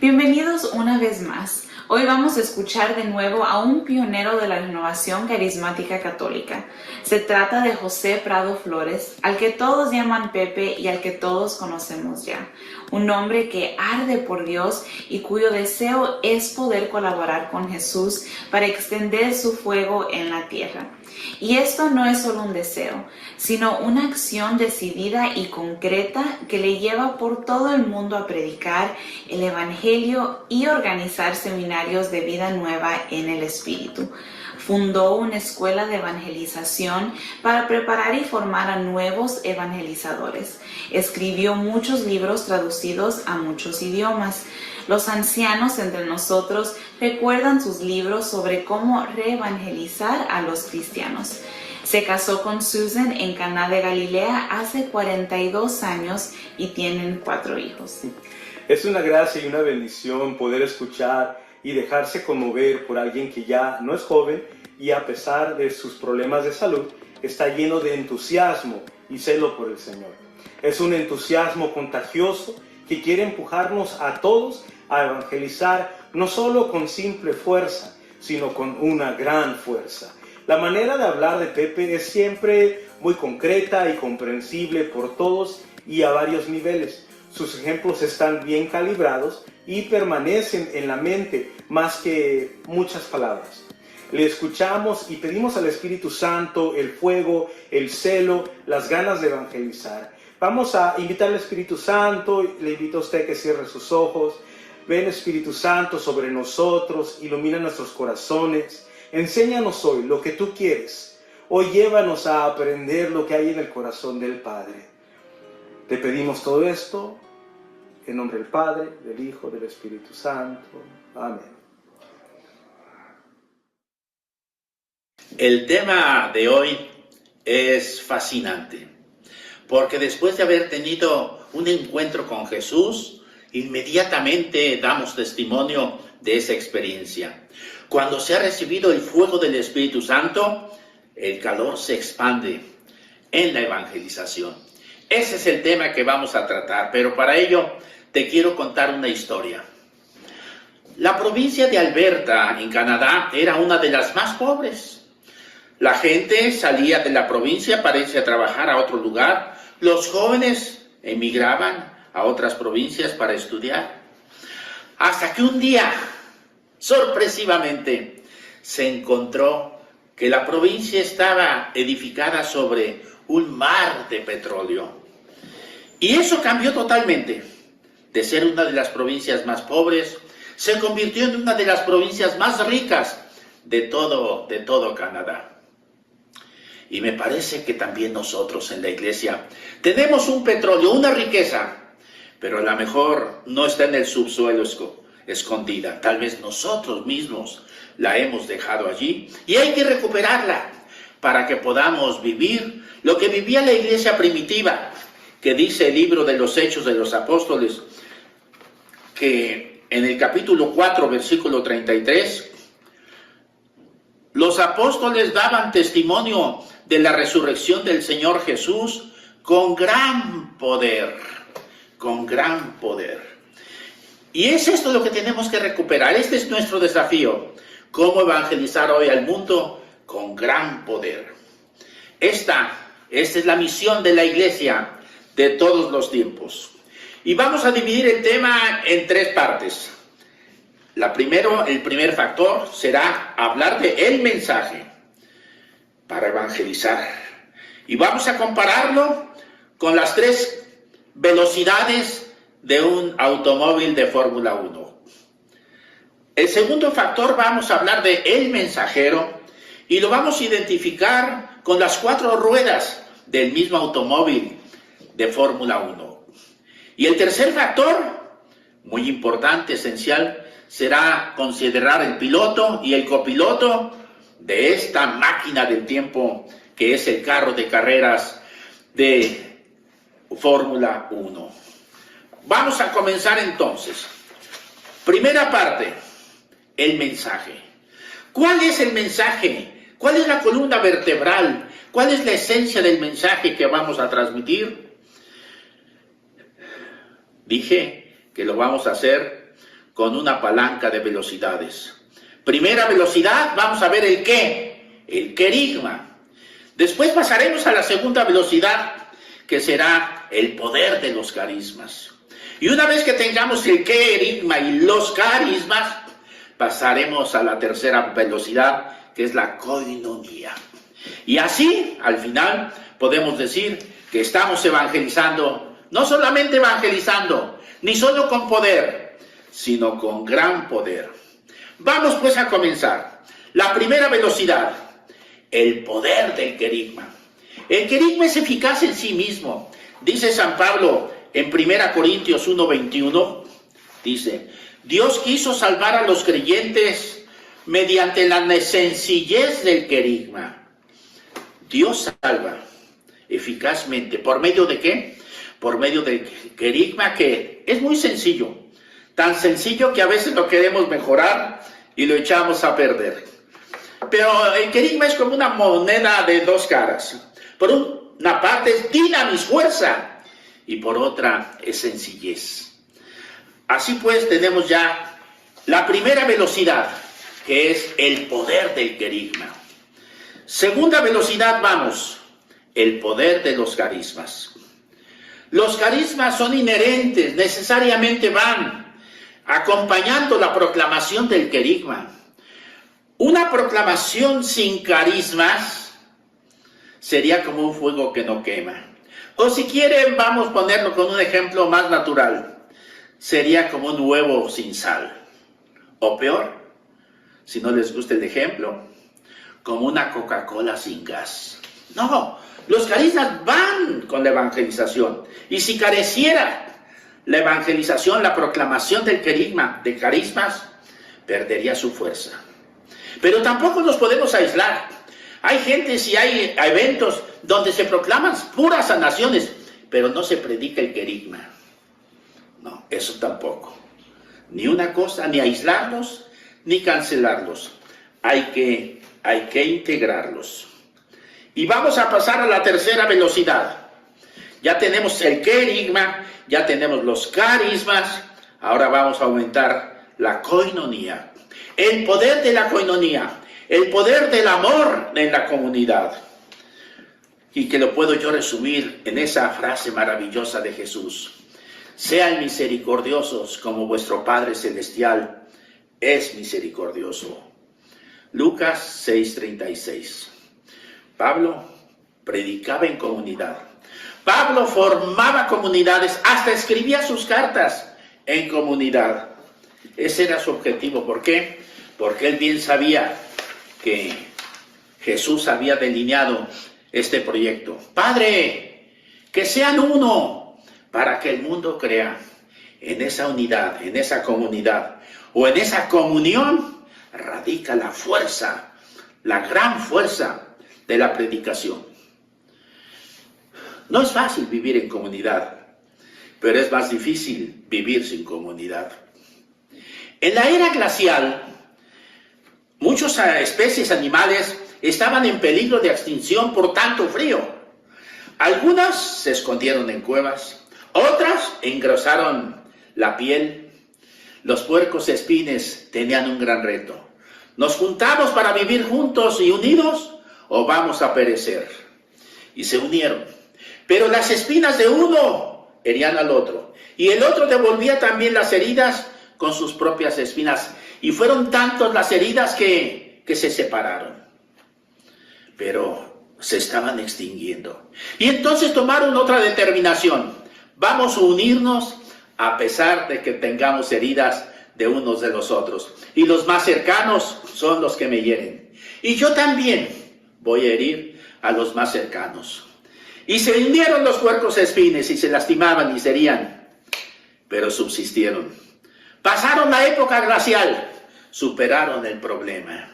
Bienvenidos una vez más. Hoy vamos a escuchar de nuevo a un pionero de la renovación carismática católica. Se trata de José Prado Flores, al que todos llaman Pepe y al que todos conocemos ya. Un hombre que arde por Dios y cuyo deseo es poder colaborar con Jesús para extender su fuego en la tierra. Y esto no es solo un deseo, sino una acción decidida y concreta que le lleva por todo el mundo a predicar el Evangelio y organizar seminarios de vida nueva en el Espíritu. Fundó una escuela de evangelización para preparar y formar a nuevos evangelizadores. Escribió muchos libros traducidos a muchos idiomas. Los ancianos entre nosotros recuerdan sus libros sobre cómo reevangelizar a los cristianos. Se casó con Susan en Caná de Galilea hace 42 años y tienen 4 hijos. Es una gracia y una bendición poder escuchar y dejarse conmover por alguien que ya no es joven y a pesar de sus problemas de salud está lleno de entusiasmo y celo por el Señor. Es un entusiasmo contagioso que quiere empujarnos a todos a evangelizar no solo con simple fuerza, sino con una gran fuerza. La manera de hablar de Pepe es siempre muy concreta y comprensible por todos y a varios niveles. Sus ejemplos están bien calibrados y permanecen en la mente más que muchas palabras. Le escuchamos y pedimos al Espíritu Santo el fuego, el celo, las ganas de evangelizar. Vamos a invitar al Espíritu Santo, le invito a usted que cierre sus ojos. Ven Espíritu Santo sobre nosotros, ilumina nuestros corazones, enséñanos hoy lo que tú quieres. Hoy llévanos a aprender lo que hay en el corazón del Padre. Te pedimos todo esto en nombre del Padre, del Hijo, del Espíritu Santo. Amén. El tema de hoy es fascinante, porque después de haber tenido un encuentro con Jesús, inmediatamente damos testimonio de esa experiencia. Cuando se ha recibido el fuego del Espíritu Santo, el calor se expande en la evangelización. Ese es el tema que vamos a tratar, pero para ello te quiero contar una historia. La provincia de Alberta, en Canadá, era una de las más pobres. La gente salía de la provincia para irse a trabajar a otro lugar. Los jóvenes emigraban a otras provincias para estudiar. Hasta que un día, sorpresivamente, se encontró que la provincia estaba edificada sobre un mar de petróleo. Y eso cambió totalmente. De ser una de las provincias más pobres, se convirtió en una de las provincias más ricas de todo Canadá. Y me parece que también nosotros en la iglesia tenemos un petróleo, una riqueza, pero a lo mejor no está en el subsuelo escondida. Tal vez nosotros mismos la hemos dejado allí y hay que recuperarla para que podamos vivir lo que vivía la iglesia primitiva, que dice el libro de los Hechos de los Apóstoles, que en el capítulo 4, versículo 33, los apóstoles daban testimonio de la resurrección del Señor Jesús con gran poder, con gran poder. Y es esto lo que tenemos que recuperar. Este es nuestro desafío, cómo evangelizar hoy al mundo con gran poder. Esta es la misión de la iglesia de todos los tiempos. Y vamos a dividir el tema en 3 partes. El primer factor será hablar de el mensaje para evangelizar. Y vamos a compararlo con las 3 velocidades de un automóvil de Fórmula 1. El segundo factor vamos a hablar de el mensajero y lo vamos a identificar con las 4 ruedas del mismo automóvil de Fórmula 1. Y el tercer factor, muy importante, esencial, será considerar el piloto y el copiloto de esta máquina del tiempo que es el carro de carreras de Fórmula 1. Vamos a comenzar entonces. Primera parte, el mensaje. ¿Cuál es el mensaje? ¿Cuál es la columna vertebral? ¿Cuál es la esencia del mensaje que vamos a transmitir? Dije que lo vamos a hacer con una palanca de velocidades. Primera velocidad, vamos a ver el qué, el querigma. Después pasaremos a la segunda velocidad, que será el poder de los carismas. Y una vez que tengamos el querigma y los carismas, pasaremos a la tercera velocidad, que es la koinonía. Y así, al final, podemos decir que estamos evangelizando, no solamente evangelizando, ni solo con poder, sino con gran poder. Vamos pues a comenzar. La primera velocidad, el poder del querigma. El querigma es eficaz en sí mismo. Dice San Pablo en 1 Corintios 1:21, dice, Dios quiso salvar a los creyentes mediante la sencillez del querigma. Dios salva eficazmente. ¿Por medio de qué? Por medio del querigma, que es muy sencillo. Tan sencillo que a veces lo queremos mejorar y lo echamos a perder. Pero el querigma es como una moneda de dos caras. Por una parte es dinamis, fuerza, y por otra es sencillez. Así pues tenemos ya la primera velocidad, que es el poder del querigma. Segunda velocidad, vamos, el poder de los carismas. Los carismas son inherentes, necesariamente van acompañando la proclamación del querigma. Una proclamación sin carismas sería como un fuego que no quema. O si quieren, vamos a ponerlo con un ejemplo más natural. Sería como un huevo sin sal. O peor, si no les gusta el ejemplo, como una Coca-Cola sin gas. No, los carismas van con la evangelización. Y si careciera la evangelización, la proclamación del querigma, de carismas, perdería su fuerza. Pero tampoco nos podemos aislar. Hay gentes y hay eventos donde se proclaman puras sanaciones, pero no se predica el querigma. No, eso tampoco. Ni una cosa, ni aislarlos, ni cancelarlos. Hay que integrarlos. Y vamos a pasar a la tercera velocidad. Ya tenemos el querigma, ya tenemos los carismas, ahora vamos a aumentar la koinonía. El poder de la koinonía, el poder del amor en la comunidad. Y que lo puedo yo resumir en esa frase maravillosa de Jesús. Sean misericordiosos como vuestro Padre Celestial es misericordioso. Lucas 6:36. Pablo predicaba en comunidad. Pablo formaba comunidades, hasta escribía sus cartas en comunidad. Ese era su objetivo. ¿Por qué? Porque él bien sabía que Jesús había delineado este proyecto. Padre, que sean uno, para que el mundo crea. En esa unidad, en esa comunidad, o en esa comunión, radica la fuerza, la gran fuerza de la predicación. No es fácil vivir en comunidad, pero es más difícil vivir sin comunidad. En la era glacial, muchas especies animales estaban en peligro de extinción por tanto frío. Algunas se escondieron en cuevas, otras engrosaron la piel. Los puercos espines tenían un gran reto. ¿Nos juntamos para vivir juntos y unidos o vamos a perecer? Y se unieron. Pero las espinas de uno herían al otro, y el otro devolvía también las heridas con sus propias espinas. Y fueron tantas las heridas que se separaron. Pero se estaban extinguiendo. Y entonces tomaron otra determinación. Vamos a unirnos a pesar de que tengamos heridas de unos de los otros. Y los más cercanos son los que me hieren. Y yo también voy a herir a los más cercanos. Y se hundieron los puercos espines y se lastimaban y se herían, pero subsistieron. Pasaron la época glacial, superaron el problema.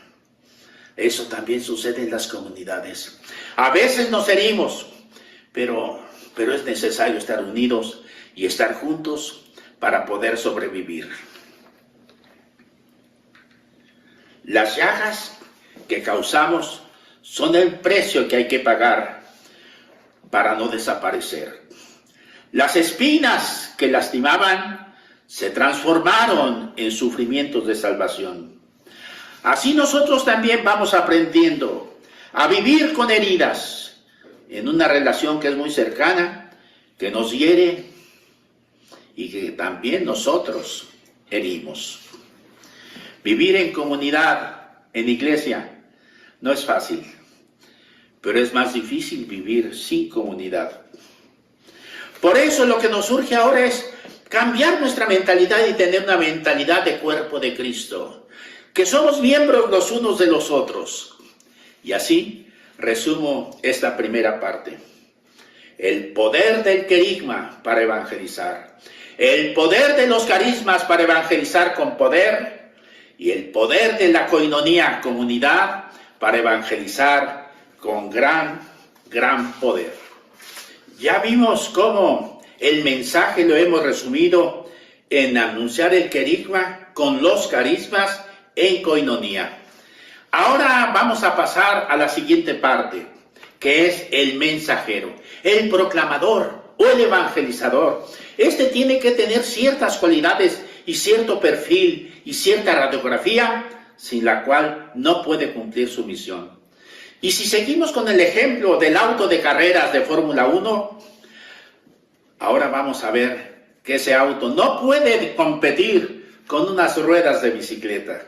Eso también sucede en las comunidades. A veces nos herimos, pero es necesario estar unidos y estar juntos para poder sobrevivir. Las llagas que causamos son el precio que hay que pagar para no desaparecer. Las espinas que lastimaban se transformaron en sufrimientos de salvación. Así nosotros también vamos aprendiendo a vivir con heridas en una relación que es muy cercana, que nos hiere y que también nosotros herimos. Vivir en comunidad, en iglesia, no es fácil, pero es más difícil vivir sin comunidad. Por eso lo que nos surge ahora es cambiar nuestra mentalidad y tener una mentalidad de cuerpo de Cristo, que somos miembros los unos de los otros. Y así resumo esta primera parte. El poder del querigma para evangelizar, el poder de los carismas para evangelizar con poder y el poder de la coinonía, comunidad, para evangelizar con gran poder. Ya vimos cómo el mensaje lo hemos resumido en anunciar el querigma con los carismas en coinonía. Ahora vamos a pasar a la siguiente parte, que es el mensajero, el proclamador o el evangelizador. Este tiene que tener ciertas cualidades y cierto perfil y cierta radiografía, sin la cual no puede cumplir su misión. Y si seguimos con el ejemplo del auto de carreras de Fórmula 1, ahora vamos a ver que ese auto no puede competir con unas ruedas de bicicleta.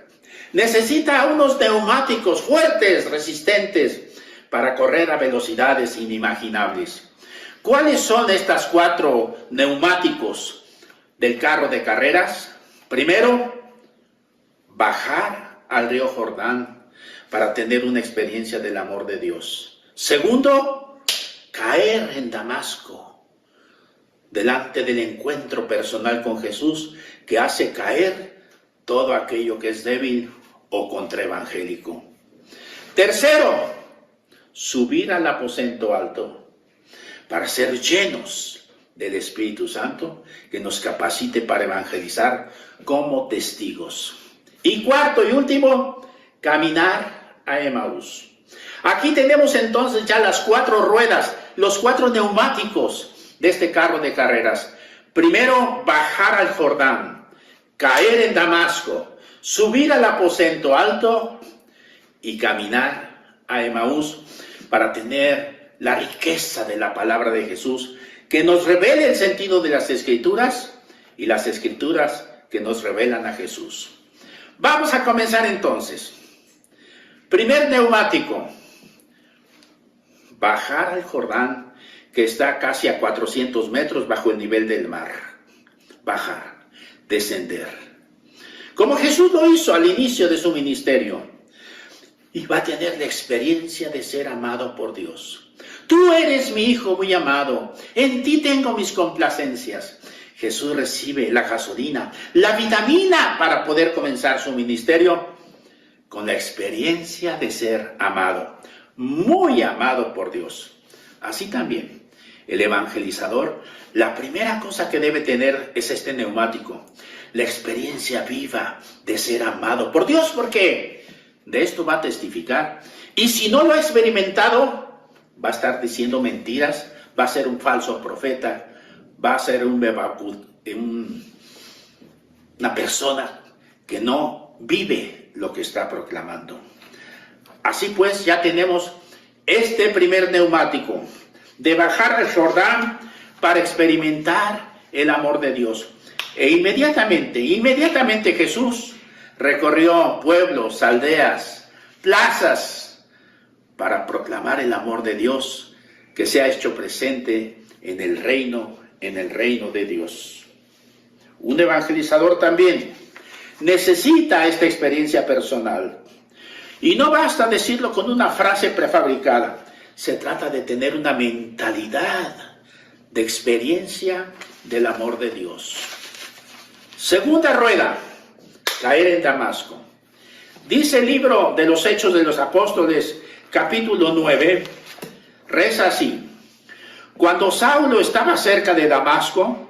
Necesita unos neumáticos fuertes, resistentes, para correr a velocidades inimaginables. ¿Cuáles son estas 4 neumáticos del carro de carreras? Primero, bajar al río Jordán para tener una experiencia del amor de Dios. Segundo, caer en Damasco, delante del encuentro personal con Jesús, que hace caer todo aquello que es débil o contraevangélico. Tercero, subir al aposento alto para ser llenos del Espíritu Santo, que nos capacite para evangelizar como testigos. Y cuarto y último, caminar a Emaús. Aquí tenemos entonces ya las 4 ruedas, los 4 neumáticos de este carro de carreras. Primero, bajar al Jordán, caer en Damasco, subir al aposento alto y caminar a Emaús para tener la riqueza de la palabra de Jesús, que nos revele el sentido de las Escrituras y las Escrituras que nos revelan a Jesús. Vamos a comenzar entonces. Primer neumático, bajar al Jordán, que está casi a 400 metros bajo el nivel del mar. Bajar, descender. Como Jesús lo hizo al inicio de su ministerio. Y va a tener la experiencia de ser amado por Dios. Tú eres mi hijo muy amado, en ti tengo mis complacencias. Jesús recibe la gasolina, la vitamina para poder comenzar su ministerio con la experiencia de ser amado, muy amado por Dios. Así también, el evangelizador, la primera cosa que debe tener es este neumático, la experiencia viva de ser amado por Dios, porque de esto va a testificar. Y si no lo ha experimentado, va a estar diciendo mentiras, va a ser un falso profeta, va a ser una persona que no vive lo que está proclamando. Así pues, ya tenemos este primer neumático de bajar al Jordán para experimentar el amor de Dios. E inmediatamente Jesús recorrió pueblos, aldeas, plazas para proclamar el amor de Dios que se ha hecho presente en el reino de Dios. Un evangelizador también necesita esta experiencia personal. Y no basta decirlo con una frase prefabricada. Se trata de tener una mentalidad de experiencia del amor de Dios. Segunda rueda, caer en Damasco. Dice el libro de los Hechos de los Apóstoles, capítulo 9, reza así. Cuando Saulo estaba cerca de Damasco,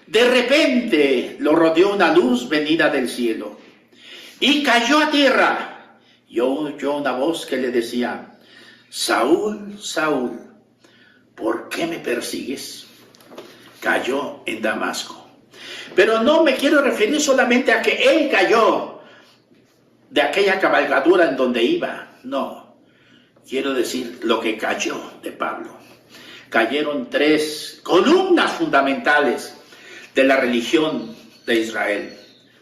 de repente lo rodeó una luz venida del cielo y cayó a tierra. Y oyó una voz que le decía, Saúl, Saúl, ¿por qué me persigues? Cayó en Damasco. Pero no me quiero referir solamente a que él cayó de aquella cabalgadura en donde iba. No, quiero decir lo que cayó de Pablo. Cayeron 3 columnas fundamentales de la religión de Israel.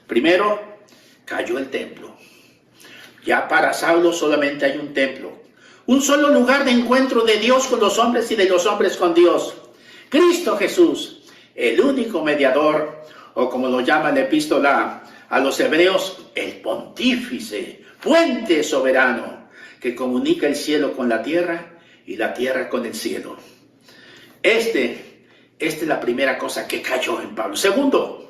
Primero, cayó el templo. Ya para Saulo solamente hay un templo, un solo lugar de encuentro de Dios con los hombres y de los hombres con Dios. Cristo Jesús, el único mediador, o como lo llama la epístola a los hebreos, el pontífice, puente soberano, que comunica el cielo con la tierra y la tierra con el cielo. Esta es la primera cosa que cayó en Pablo. Segundo,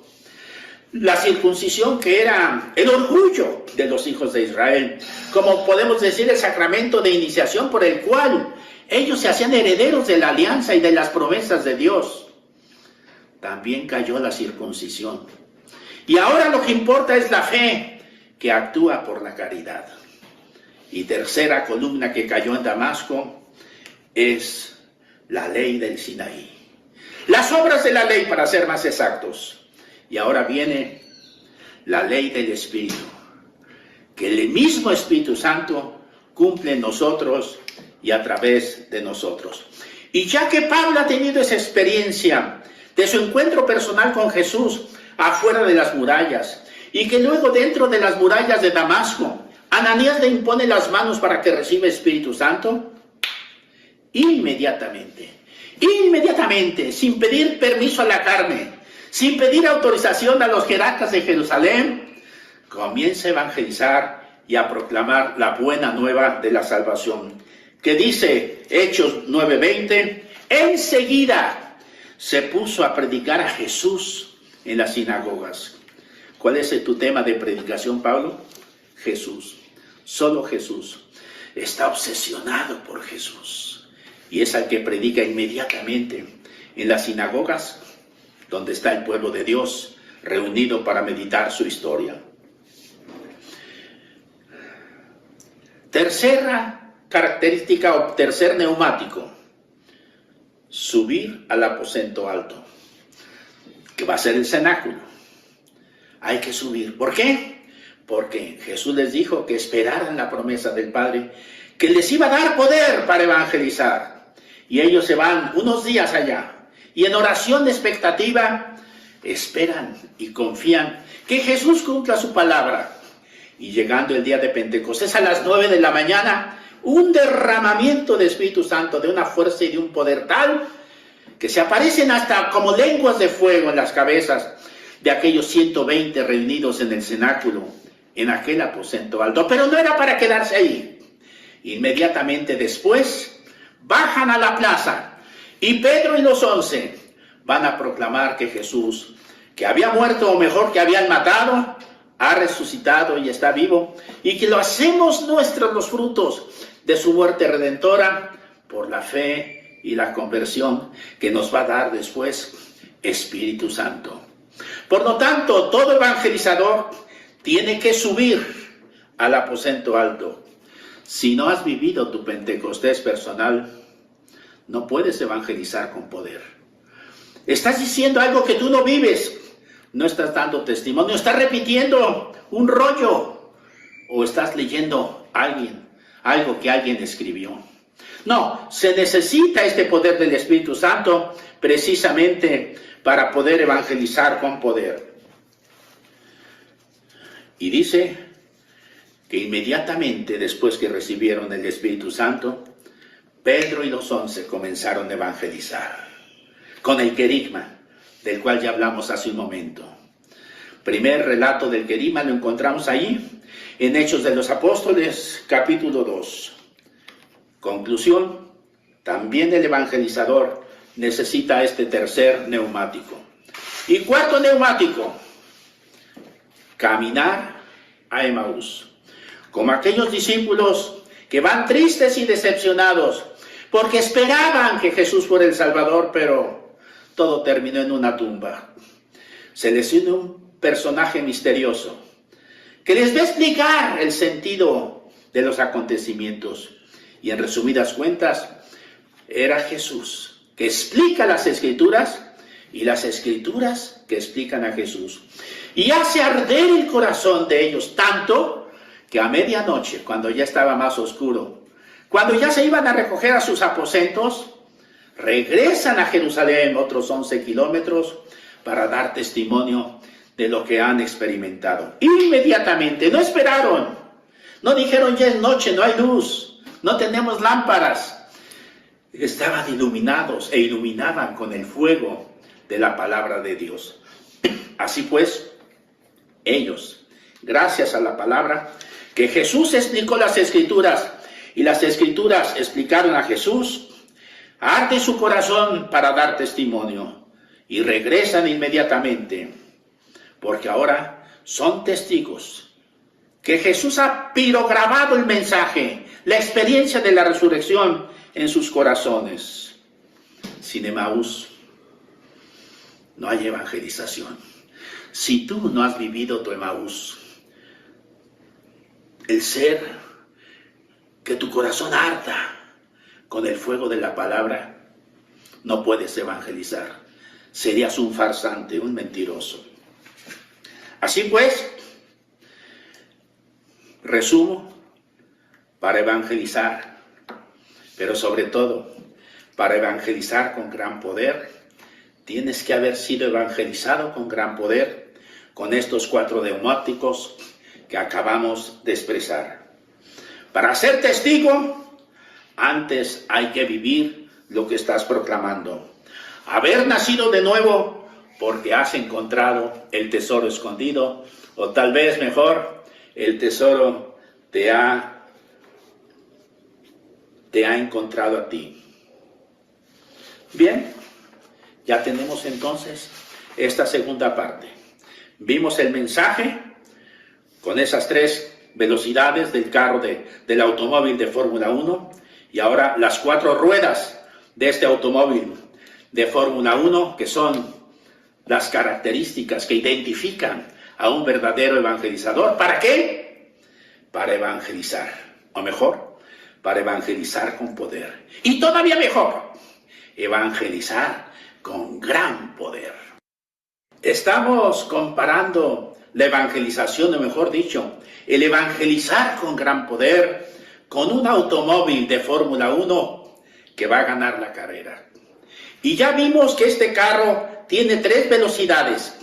la circuncisión, que era el orgullo de los hijos de Israel, como podemos decir el sacramento de iniciación por el cual ellos se hacían herederos de la alianza y de las promesas de Dios. También cayó la circuncisión. Y ahora lo que importa es la fe que actúa por la caridad. Y tercera columna que cayó en Damasco es la ley del Sinaí. Las obras de la ley, para ser más exactos. Y ahora viene la ley del Espíritu, que el mismo Espíritu Santo cumple en nosotros y a través de nosotros. Y ya que Pablo ha tenido esa experiencia de su encuentro personal con Jesús afuera de las murallas, y que luego dentro de las murallas de Damasco, Ananías le impone las manos para que reciba Espíritu Santo, inmediatamente, sin pedir permiso a la carne, sin pedir autorización a los jerarcas de Jerusalén, comienza a evangelizar y a proclamar la buena nueva de la salvación. Que dice Hechos 9:20, enseguida se puso a predicar a Jesús en las sinagogas. ¿Cuál es tu tema de predicación, Pablo? Jesús, solo Jesús. Está obsesionado por Jesús y es al que predica inmediatamente en las sinagogas, donde está el pueblo de Dios reunido para meditar su historia. Tercera característica o tercer neumático, subir al aposento alto, que va a ser el cenáculo. Hay que subir. ¿Por qué? Porque Jesús les dijo que esperaran la promesa del Padre, que les iba a dar poder para evangelizar. Y ellos se van unos días allá. Y en oración de expectativa, esperan y confían que Jesús cumpla su palabra. Y llegando el día de Pentecostés a las 9 de la mañana, un derramamiento de Espíritu Santo, de una fuerza y de un poder tal, que se aparecen hasta como lenguas de fuego en las cabezas de aquellos 120 reunidos en el cenáculo, en aquel aposento alto. Pero no era para quedarse ahí. Inmediatamente después, bajan a la plaza. Y Pedro y los 11 van a proclamar que Jesús, que había muerto, o mejor, que habían matado, ha resucitado y está vivo, y que lo hacemos nuestros los frutos de su muerte redentora por la fe y la conversión que nos va a dar después Espíritu Santo. Por lo tanto, todo evangelizador tiene que subir al aposento alto. Si no has vivido tu Pentecostés personal, no puedes evangelizar con poder. Estás diciendo algo que tú no vives. No estás dando testimonio. Estás repitiendo un rollo. O estás leyendo algo que alguien escribió. No, se necesita este poder del Espíritu Santo precisamente para poder evangelizar con poder. Y dice que inmediatamente después que recibieron el Espíritu Santo, Pedro y los 11 comenzaron a evangelizar con el querigma, del cual ya hablamos hace un momento. Primer relato del querigma lo encontramos ahí, en Hechos de los Apóstoles, capítulo 2. Conclusión, también el evangelizador necesita este tercer neumático. Y cuarto neumático, caminar a Emaús. Como aquellos discípulos que van tristes y decepcionados, porque esperaban que Jesús fuera el Salvador, pero todo terminó en una tumba. Se les une un personaje misterioso que les va a explicar el sentido de los acontecimientos. Y en resumidas cuentas, era Jesús, que explica las Escrituras y las escrituras que explican a Jesús. Y hace arder el corazón de ellos tanto que a medianoche, cuando ya estaba más oscuro, cuando ya se iban a recoger a sus aposentos, regresan a Jerusalén otros 11 kilómetros para dar testimonio de lo que han experimentado. Inmediatamente, no esperaron, no dijeron ya es noche, no hay luz, no tenemos lámparas. Estaban iluminados e iluminaban con el fuego de la palabra de Dios. Así pues, ellos, gracias a la palabra, que Jesús explicó las Escrituras y las Escrituras explicaron a Jesús, arde su corazón para dar testimonio y regresan inmediatamente, porque ahora son testigos que Jesús ha pirograbado el mensaje, la experiencia de la resurrección en sus corazones. Sin Emaús no hay evangelización. Si tú no has vivido tu Emaús, el ser que tu corazón arda con el fuego de la palabra, no puedes evangelizar. Serías un farsante, un mentiroso. Así pues, resumo, para evangelizar, pero sobre todo, para evangelizar con gran poder, tienes que haber sido evangelizado con gran poder con estos 4 neumáticos que acabamos de expresar. Para ser testigo, antes hay que vivir lo que estás proclamando. Haber nacido de nuevo porque has encontrado el tesoro escondido, o tal vez mejor, el tesoro te ha encontrado a ti. Bien, ya tenemos entonces esta segunda parte. Vimos el mensaje con esas 3 velocidades del carro del automóvil de Fórmula 1 y ahora las 4 ruedas de este automóvil de Fórmula 1, que son las características que identifican a un verdadero evangelizador. ¿Para qué? Para evangelizar, o mejor, para evangelizar con poder. Y todavía mejor, evangelizar con gran poder. Estamos comparando la evangelización, o mejor dicho, el evangelizar con gran poder, con un automóvil de Fórmula 1 que va a ganar la carrera. Y ya vimos que este carro tiene 3 velocidades.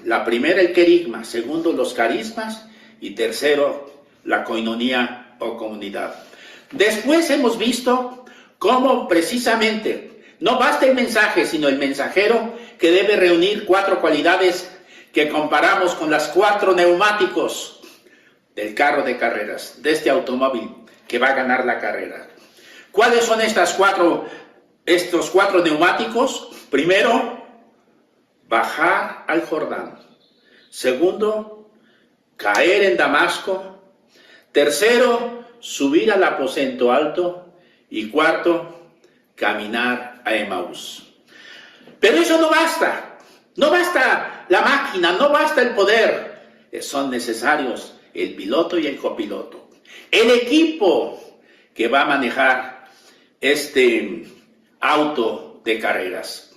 La primera, el querigma; segundo, los carismas; y tercero, la coinonía o comunidad. Después hemos visto cómo precisamente no basta el mensaje, sino el mensajero, que debe reunir 4 cualidades que comparamos con las 4 neumáticos del carro de carreras, de este automóvil que va a ganar la carrera. ¿Cuáles son estos 4 neumáticos? Primero, bajar al Jordán. Segundo, caer en Damasco. Tercero, subir al aposento alto. Y cuarto, caminar a Emaús. Pero eso no basta. No basta la máquina, no basta el poder. Son necesarios el piloto y el copiloto. El equipo que va a manejar este auto de carreras.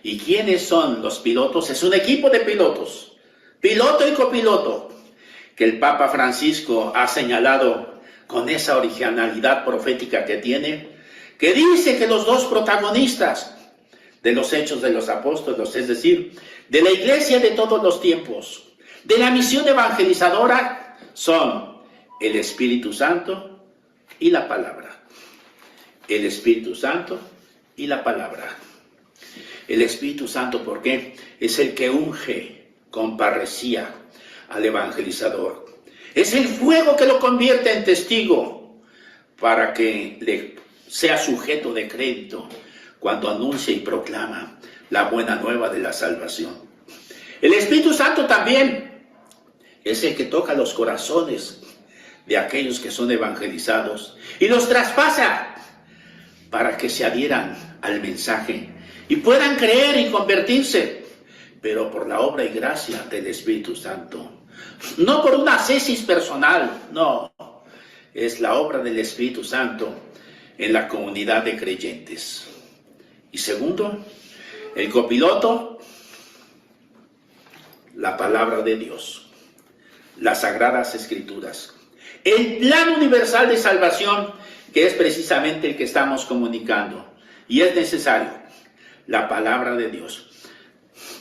¿Y quiénes son los pilotos? Es un equipo de pilotos, piloto y copiloto, que el Papa Francisco ha señalado con esa originalidad profética que tiene, que dice que los 2 protagonistas de los Hechos de los Apóstoles, es decir, de la iglesia de todos los tiempos, de la misión evangelizadora, son el Espíritu Santo y la palabra. El Espíritu Santo y la palabra. El Espíritu Santo, ¿por qué? Es el que unge con parresía al evangelizador. Es el fuego que lo convierte en testigo para que le sea sujeto de crédito cuando anuncia y proclama la buena nueva de la salvación. El Espíritu Santo también es el que toca los corazones de aquellos que son evangelizados y los traspasa para que se adhieran al mensaje y puedan creer y convertirse, pero por la obra y gracia del Espíritu Santo. No por una ascesis personal, no. Es la obra del Espíritu Santo en la comunidad de creyentes. Y segundo, El copiloto, la palabra de Dios, las sagradas escrituras. El plan universal de salvación, que es precisamente el que estamos comunicando. Y es necesario la palabra de Dios.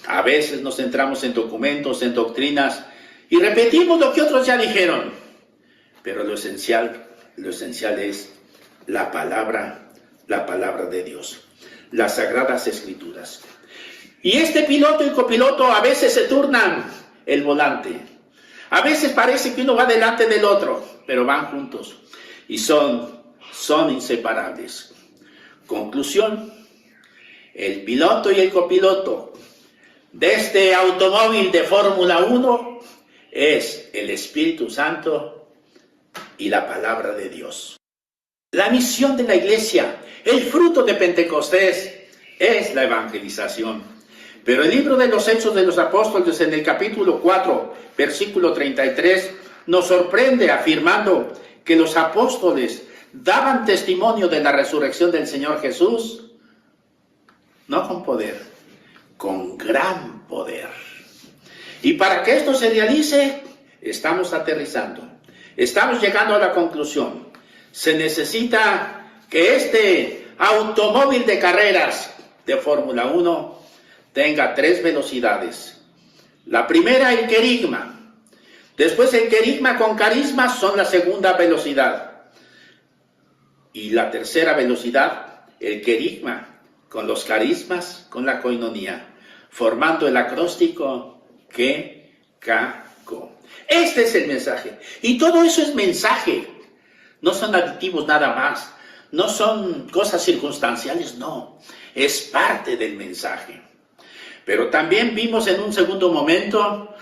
A veces nos centramos en documentos, en doctrinas, y repetimos lo que otros ya dijeron. Pero lo esencial es la palabra de Dios, las sagradas escrituras. Y este piloto y copiloto a veces se turnan el volante. A veces parece que uno va delante del otro, pero van juntos y son inseparables. Conclusión, el piloto y el copiloto de este automóvil de Fórmula 1 es el Espíritu Santo y la palabra de Dios. La misión de la iglesia, el fruto de Pentecostés, es la evangelización. Pero el libro de los Hechos de los Apóstoles, en el capítulo 4, versículo 33, nos sorprende afirmando que los apóstoles daban testimonio de la resurrección del Señor Jesús, no con poder, con gran poder. Y para que esto se realice, estamos aterrizando, estamos llegando a la conclusión. Se necesita que este automóvil de carreras de Fórmula 1 tenga 3 velocidades. La primera, el querigma. Después el querigma con carisma son la segunda velocidad. Y la tercera velocidad, el querigma con los carismas, con la coinonía, formando el acróstico que, ca, co. Este es el mensaje. Y todo eso es mensaje. No son aditivos nada más. No son cosas circunstanciales, no. Es parte del mensaje. Pero también vimos en un segundo momento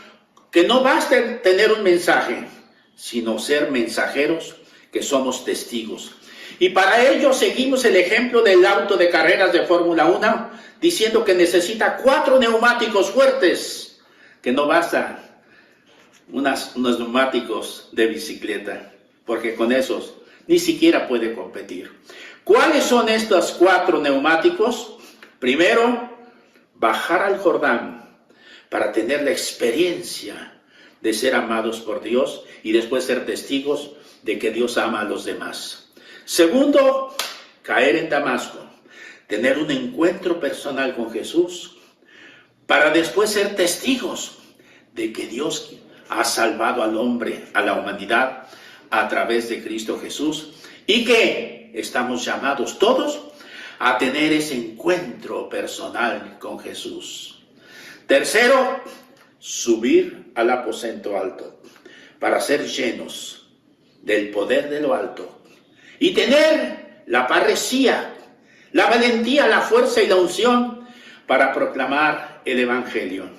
que no basta tener un mensaje, sino ser mensajeros que somos testigos. Y para ello seguimos el ejemplo del auto de carreras de Fórmula 1, diciendo que necesita 4 neumáticos fuertes, que no basta unos neumáticos de bicicleta, porque con esos ni siquiera puede competir. ¿Cuáles son estos 4 neumáticos? Primero, bajar al Jordán para tener la experiencia de ser amados por Dios y después ser testigos de que Dios ama a los demás. Segundo, caer en Damasco, tener un encuentro personal con Jesús para después ser testigos de que Dios ha salvado al hombre, a la humanidad, a través de Cristo Jesús, y que estamos llamados todos a tener ese encuentro personal con Jesús. Tercero, subir al aposento alto para ser llenos del poder de lo alto y tener la parresía, la valentía, la fuerza y la unción para proclamar el Evangelio.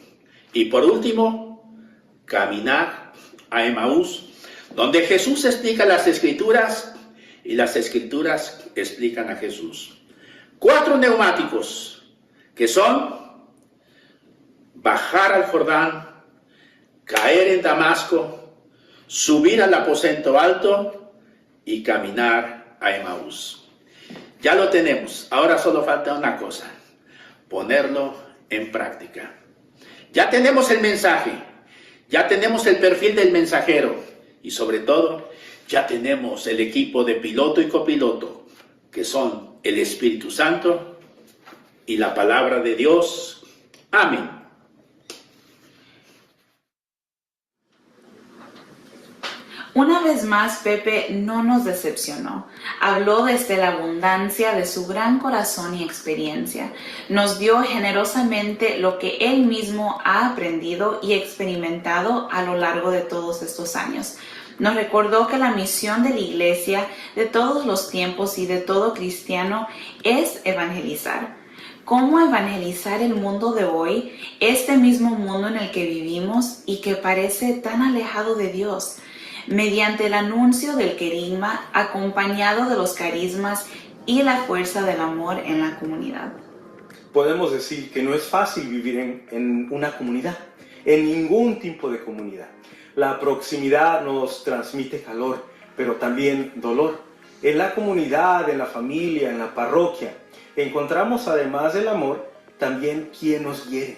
Y por último, caminar a Emaús, donde Jesús explica las Escrituras y las Escrituras explican a Jesús. 4 neumáticos que son bajar al Jordán, caer en Damasco, subir al aposento alto y caminar a Emaús. Ya lo tenemos, ahora solo falta una cosa, ponerlo en práctica. Ya tenemos el mensaje, ya tenemos el perfil del mensajero y sobre todo ya tenemos el equipo de piloto y copiloto, que son el Espíritu Santo y la palabra de Dios. Amén. Una vez más, Pepe no nos decepcionó. Habló desde la abundancia de su gran corazón y experiencia. Nos dio generosamente lo que él mismo ha aprendido y experimentado a lo largo de todos estos años. Nos recordó que la misión de la iglesia de todos los tiempos y de todo cristiano es evangelizar. ¿Cómo evangelizar el mundo de hoy, este mismo mundo en el que vivimos y que parece tan alejado de Dios? Mediante el anuncio del querigma, acompañado de los carismas y la fuerza del amor en la comunidad. Podemos decir que no es fácil vivir en una comunidad, en ningún tipo de comunidad. La proximidad nos transmite calor, pero también dolor. En la comunidad, en la familia, en la parroquia, encontramos además del amor, también quien nos hiere.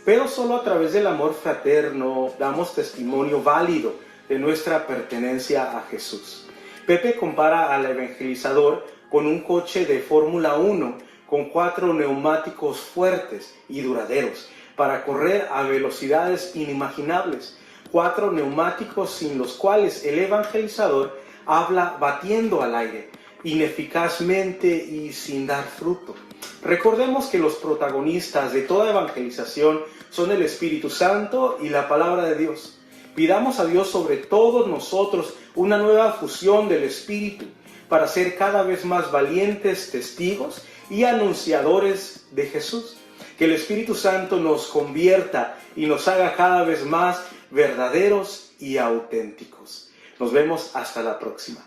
Pero solo a través del amor fraterno damos testimonio válido de nuestra pertenencia a Jesús. Pepe compara al evangelizador con un coche de Fórmula 1 con 4 neumáticos fuertes y duraderos para correr a velocidades inimaginables. 4 neumáticos sin los cuales el evangelizador habla batiendo al aire, ineficazmente y sin dar fruto. Recordemos que los protagonistas de toda evangelización son el Espíritu Santo y la palabra de Dios. Pidamos a Dios sobre todos nosotros una nueva fusión del Espíritu para ser cada vez más valientes testigos y anunciadores de Jesús. Que el Espíritu Santo nos convierta y nos haga cada vez más verdaderos y auténticos. Nos vemos hasta la próxima.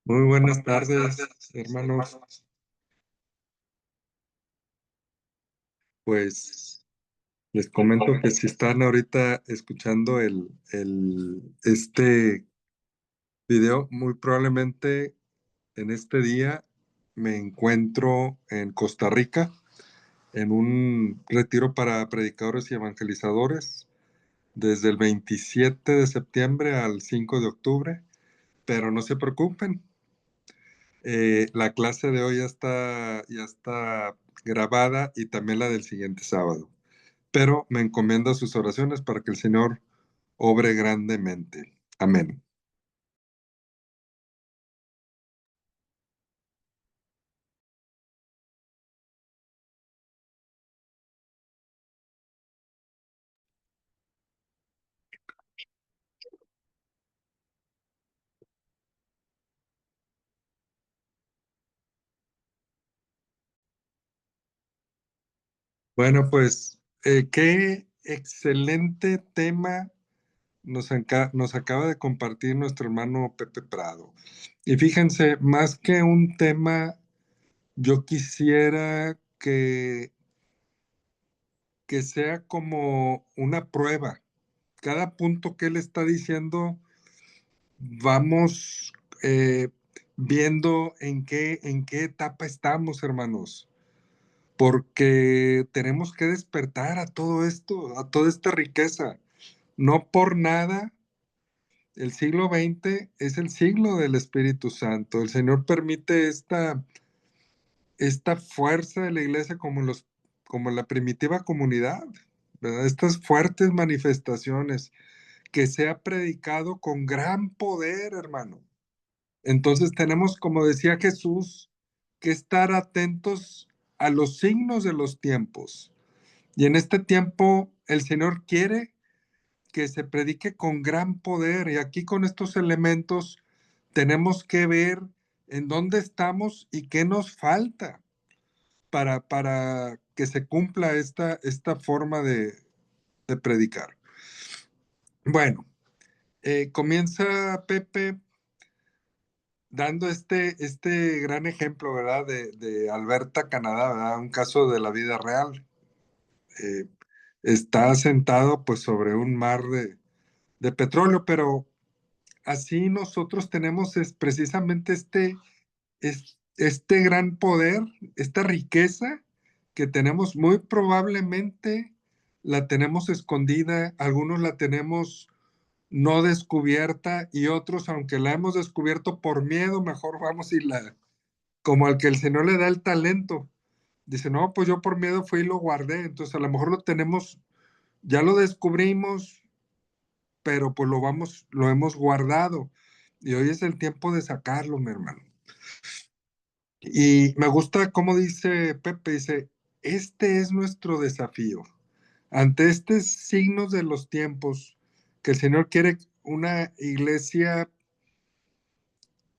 Muy buenas tardes, hermanos. Pues les comento que si están ahorita escuchando este video, muy probablemente en este día me encuentro en Costa Rica, en un retiro para predicadores y evangelizadores, desde el 27 de septiembre al 5 de octubre, pero no se preocupen. La clase de hoy ya está grabada y también la del siguiente sábado. Pero me encomiendo a sus oraciones para que el Señor obre grandemente. Amén. Bueno, pues qué excelente tema nos acaba de compartir nuestro hermano Pepe Prado. Y fíjense, más que un tema, yo quisiera que sea como una prueba. Cada punto que él está diciendo, vamos viendo en qué etapa estamos, hermanos, porque tenemos que despertar a todo esto, a toda esta riqueza. No por nada, el siglo XX es el siglo del Espíritu Santo. El Señor permite esta fuerza de la iglesia como la primitiva comunidad, ¿verdad? Estas fuertes manifestaciones que se ha predicado con gran poder, hermano. Entonces tenemos, como decía Jesús, que estar atentos a los signos de los tiempos. Y en este tiempo el Señor quiere que se predique con gran poder. Y aquí con estos elementos tenemos que ver en dónde estamos y qué nos falta para que se cumpla esta forma de predicar. Bueno, comienza Pepe dando este gran ejemplo, ¿verdad? De Alberta, Canadá, ¿verdad? Un caso de la vida real. Está sentado pues sobre un mar de petróleo, pero así nosotros tenemos precisamente este gran poder, esta riqueza que tenemos, muy probablemente la tenemos escondida, algunos la tenemos no descubierta y otros, aunque la hemos descubierto por miedo, mejor vamos como al que el Señor le da el talento. Dice, no, pues yo por miedo fui y lo guardé, entonces a lo mejor lo tenemos, ya lo descubrimos, pero pues lo hemos guardado. Y hoy es el tiempo de sacarlo, mi hermano. Y me gusta cómo dice Pepe, dice, este es nuestro desafío. Ante estos signos de los tiempos, que el Señor quiere una iglesia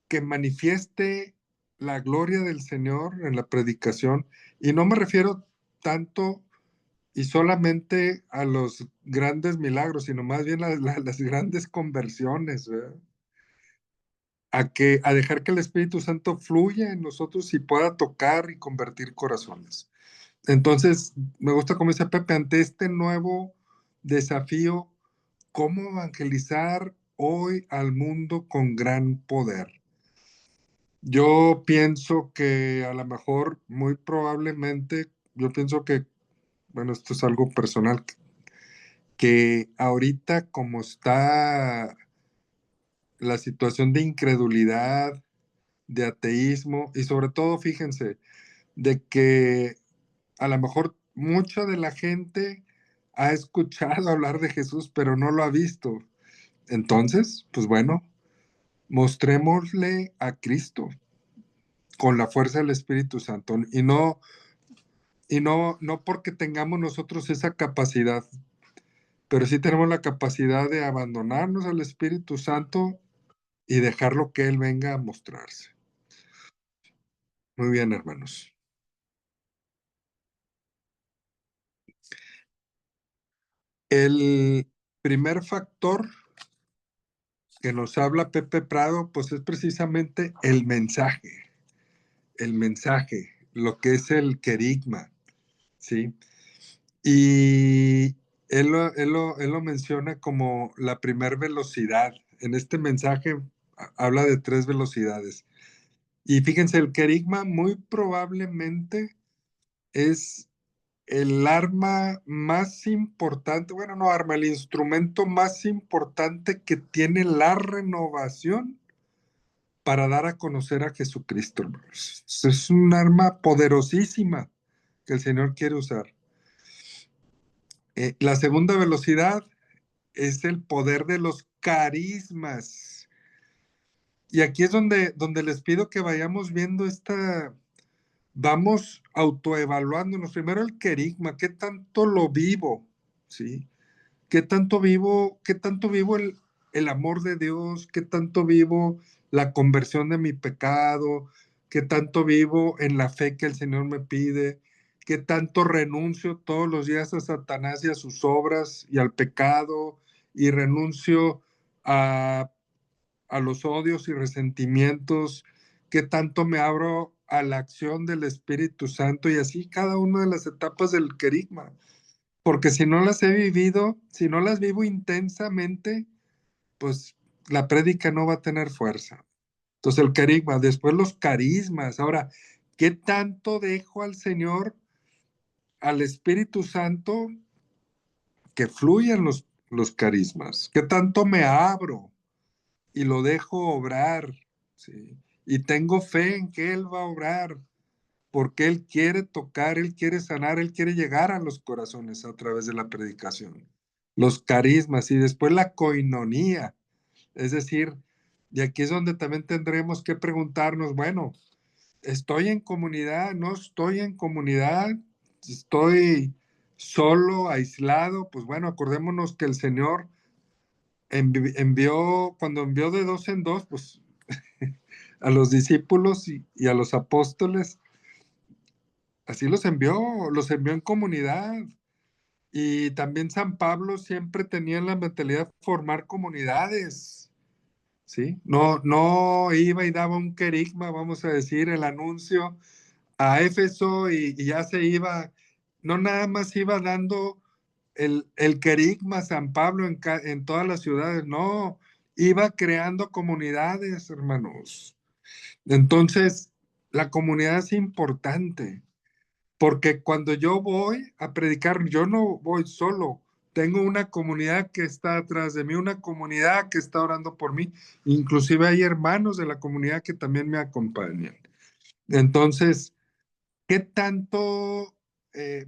que manifieste la gloria del Señor en la predicación, y no me refiero tanto y solamente a los grandes milagros, sino más bien a las grandes conversiones, ¿verdad? A dejar que el Espíritu Santo fluya en nosotros y pueda tocar y convertir corazones. Entonces, me gusta como dice Pepe, ante este nuevo desafío, ¿cómo evangelizar hoy al mundo con gran poder? Yo pienso que a lo mejor, muy probablemente, yo pienso que, bueno, esto es algo personal, que ahorita como está la situación de incredulidad, de ateísmo, y sobre todo, fíjense, de que a lo mejor mucha de la gente ha escuchado hablar de Jesús, pero no lo ha visto. Entonces, pues bueno, mostrémosle a Cristo con la fuerza del Espíritu Santo y no porque tengamos nosotros esa capacidad, pero sí tenemos la capacidad de abandonarnos al Espíritu Santo y dejarlo que Él venga a mostrarse. Muy bien, hermanos. El primer factor que nos habla Pepe Prado, pues es precisamente el mensaje, lo que es el querigma, ¿sí? Y él lo menciona como la primer velocidad. En este mensaje habla de 3 velocidades. Y fíjense, el querigma muy probablemente es el arma más importante, bueno, no arma, el instrumento más importante que tiene la renovación para dar a conocer a Jesucristo, hermanos. Es un arma poderosísima que el Señor quiere usar. La segunda velocidad es el poder de los carismas. Y aquí es donde les pido que vayamos viendo vamos autoevaluándonos. Primero el querigma, ¿qué tanto lo vivo? ¿Sí? Qué tanto vivo el amor de Dios? ¿Qué tanto vivo la conversión de mi pecado? ¿Qué tanto vivo en la fe que el Señor me pide? ¿Qué tanto renuncio todos los días a Satanás y a sus obras y al pecado? Y renuncio a, a los odios y resentimientos. ¿Qué tanto me abro a la acción del Espíritu Santo? Y así cada una de las etapas del querigma, porque si no las he vivido, si no las vivo intensamente, pues la prédica no va a tener fuerza. Entonces el querigma, después los carismas. Ahora, ¿qué tanto dejo al Señor, al Espíritu Santo, que fluyan los carismas? ¿Qué tanto me abro y lo dejo obrar? ¿Sí? Y tengo fe en que Él va a obrar, porque Él quiere tocar, Él quiere sanar, Él quiere llegar a los corazones a través de la predicación. Los carismas y después la coinonía, es decir, y aquí es donde también tendremos que preguntarnos, bueno, ¿estoy en comunidad? ¿No estoy en comunidad? ¿Estoy solo, aislado? Pues bueno, acordémonos que el Señor cuando envió de 2 en 2, pues a los discípulos y a los apóstoles, así los envió en comunidad. Y también San Pablo siempre tenía la mentalidad de formar comunidades, ¿sí? No iba y daba un querigma, vamos a decir, el anuncio a Éfeso y ya se iba, no nada más iba dando el querigma San Pablo en todas las ciudades, no, iba creando comunidades, hermanos. Entonces, la comunidad es importante. Porque cuando yo voy a predicar, yo no voy solo. Tengo una comunidad que está atrás de mí, una comunidad que está orando por mí. Inclusive hay hermanos de la comunidad que también me acompañan. Entonces, ¿qué tanto?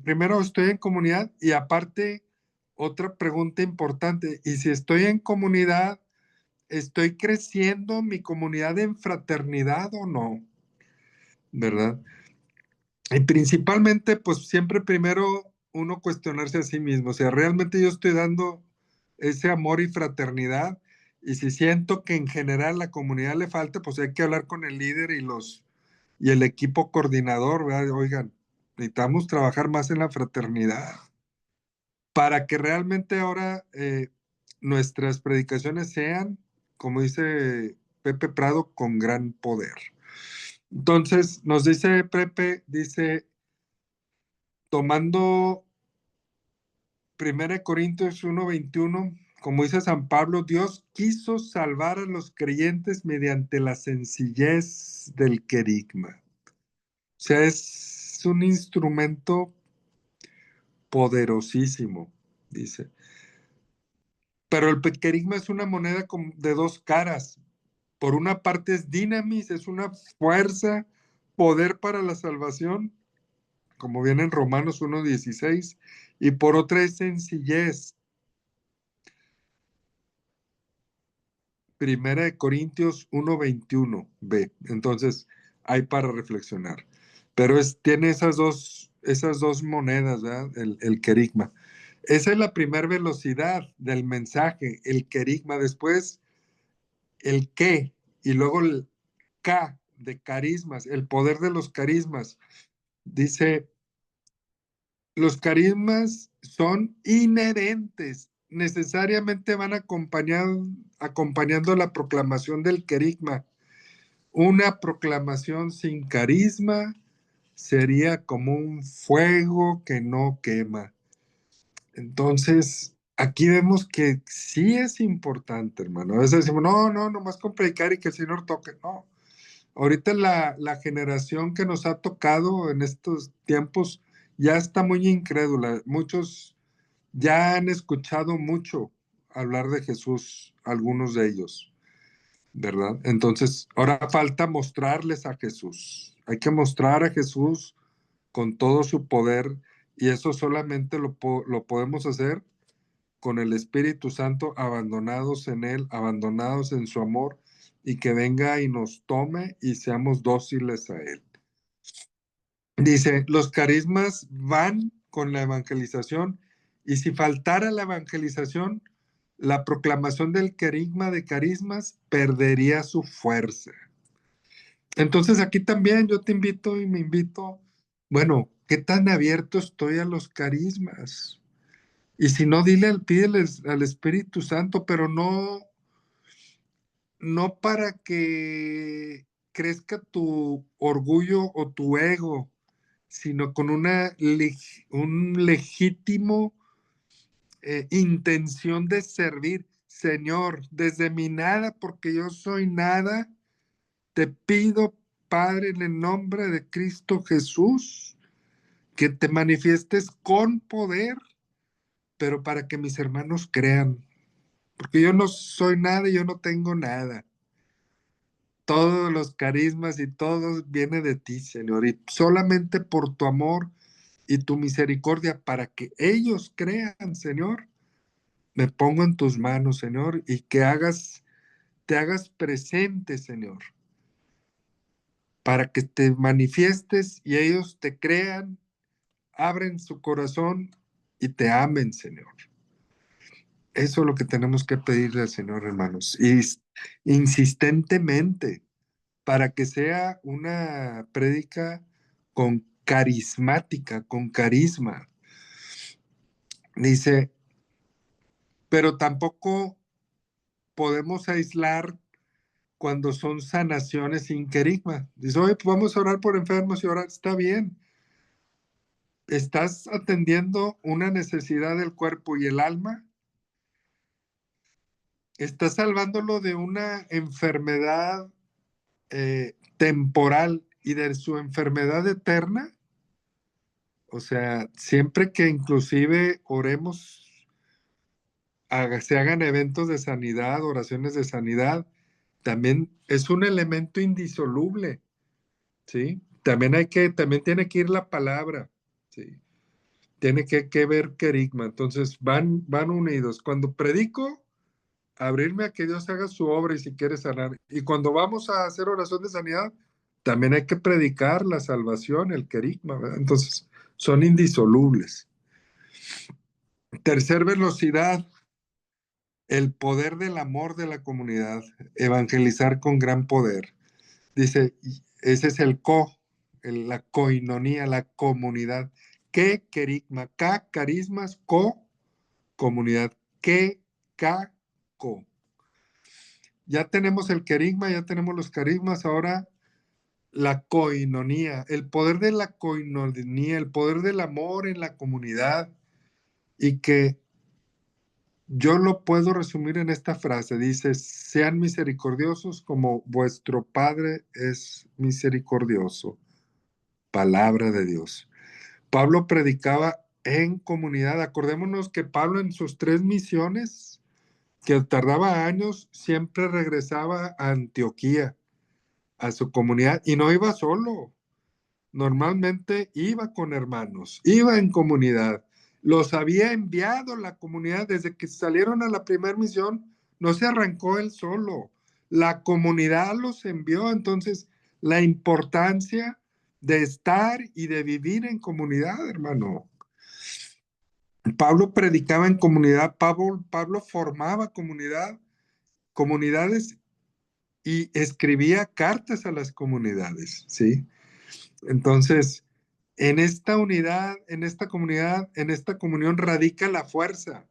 Primero estoy en comunidad y aparte, otra pregunta importante. ¿Y si estoy en comunidad, estoy creciendo mi comunidad en fraternidad o no? ¿Verdad? Y principalmente, pues siempre primero uno cuestionarse a sí mismo, o sea, realmente yo estoy dando ese amor y fraternidad, y si siento que en general la comunidad le falta, pues hay que hablar con el líder y el equipo coordinador, ¿verdad? Oigan, necesitamos trabajar más en la fraternidad para que realmente ahora nuestras predicaciones sean, como dice Pepe Prado, con gran poder. Entonces, nos dice Pepe, dice tomando 1 Corintios 1:21, como dice San Pablo, Dios quiso salvar a los creyentes mediante la sencillez del querigma. O sea, es un instrumento poderosísimo, dice. Pero el querigma es una moneda de dos caras. Por una parte es dinamis, es una fuerza, poder para la salvación, como viene en Romanos 1:16, y por otra es sencillez. 1 Corintios 1:21b. Entonces, hay para reflexionar. Pero tiene esas dos monedas, ¿verdad? El querigma. Esa es la primera velocidad del mensaje, el querigma. Después, el qué, y luego el K de carismas, el poder de los carismas. Dice, los carismas son inherentes, necesariamente van acompañando la proclamación del querigma. Una proclamación sin carisma sería como un fuego que no quema. Entonces, aquí vemos que sí es importante, hermano. A veces decimos, no, nomás con predicar y que el Señor toque. No, ahorita la generación que nos ha tocado en estos tiempos ya está muy incrédula. Muchos ya han escuchado mucho hablar de Jesús, algunos de ellos, ¿verdad? Entonces, ahora falta mostrarles a Jesús. Hay que mostrar a Jesús con todo su poder, y eso solamente lo podemos hacer con el Espíritu Santo, abandonados en Él, abandonados en su amor, y que venga y nos tome y seamos dóciles a Él. Dice, los carismas van con la evangelización, y si faltara la evangelización, la proclamación del querigma de carismas perdería su fuerza. Entonces aquí también yo te invito y me invito, bueno, ¿qué tan abierto estoy a los carismas? Y si no, pídeles al Espíritu Santo, pero no para que crezca tu orgullo o tu ego, sino con un legítimo intención de servir. Señor, desde mi nada, porque yo soy nada, te pido, Padre, en el nombre de Cristo Jesús, que te manifiestes con poder, pero para que mis hermanos crean, porque yo no soy nada y yo no tengo nada. Todos los carismas y todo viene de ti, Señor, y solamente por tu amor y tu misericordia, para que ellos crean, Señor, me pongo en tus manos, Señor, y que te hagas presente, Señor, para que te manifiestes y ellos te crean, abren su corazón y te amen, Señor. Eso es lo que tenemos que pedirle al Señor, hermanos, y insistentemente, para que sea una prédica carismática, con carisma. Dice, pero tampoco podemos aislar cuando son sanaciones sin querigma. Dice, oye, pues vamos a orar por enfermos y orar, está bien. ¿Estás atendiendo una necesidad del cuerpo y el alma? ¿Estás salvándolo de una enfermedad temporal y de su enfermedad eterna? O sea, siempre que inclusive oremos, se hagan eventos de sanidad, oraciones de sanidad, también es un elemento indisoluble, ¿sí? También tiene que ir la palabra, ¿sí? Tiene que ver querigma, entonces van unidos. Cuando predico, abrirme a que Dios haga su obra y si quiere sanar. Y cuando vamos a hacer oración de sanidad, también hay que predicar la salvación, el querigma, ¿verdad? Entonces, son indisolubles. Tercer velocidad, el poder del amor de la comunidad, evangelizar con gran poder. Dice, ese es la coinonía, la comunidad. ¿Qué querigma? Carismas, comunidad. ¿Qué co? Ya tenemos el querigma, ya tenemos los carismas, ahora la coinonía, el poder de la coinonía, el poder del amor en la comunidad, y que yo lo puedo resumir en esta frase. Dice: sean misericordiosos como vuestro Padre es misericordioso. Palabra de Dios. Pablo predicaba en comunidad. Acordémonos que Pablo, en sus 3 misiones, que tardaba años, siempre regresaba a Antioquía, a su comunidad, y no iba solo. Normalmente iba con hermanos, iba en comunidad. Los había enviado la comunidad desde que salieron a la primera misión. No se arrancó él solo. La comunidad los envió. Entonces, la importancia de estar y de vivir en comunidad, hermano. Pablo predicaba en comunidad. Pablo formaba comunidades, y escribía cartas a las comunidades, ¿sí? Entonces, en esta unidad, en esta comunidad, en esta comunión radica la fuerza,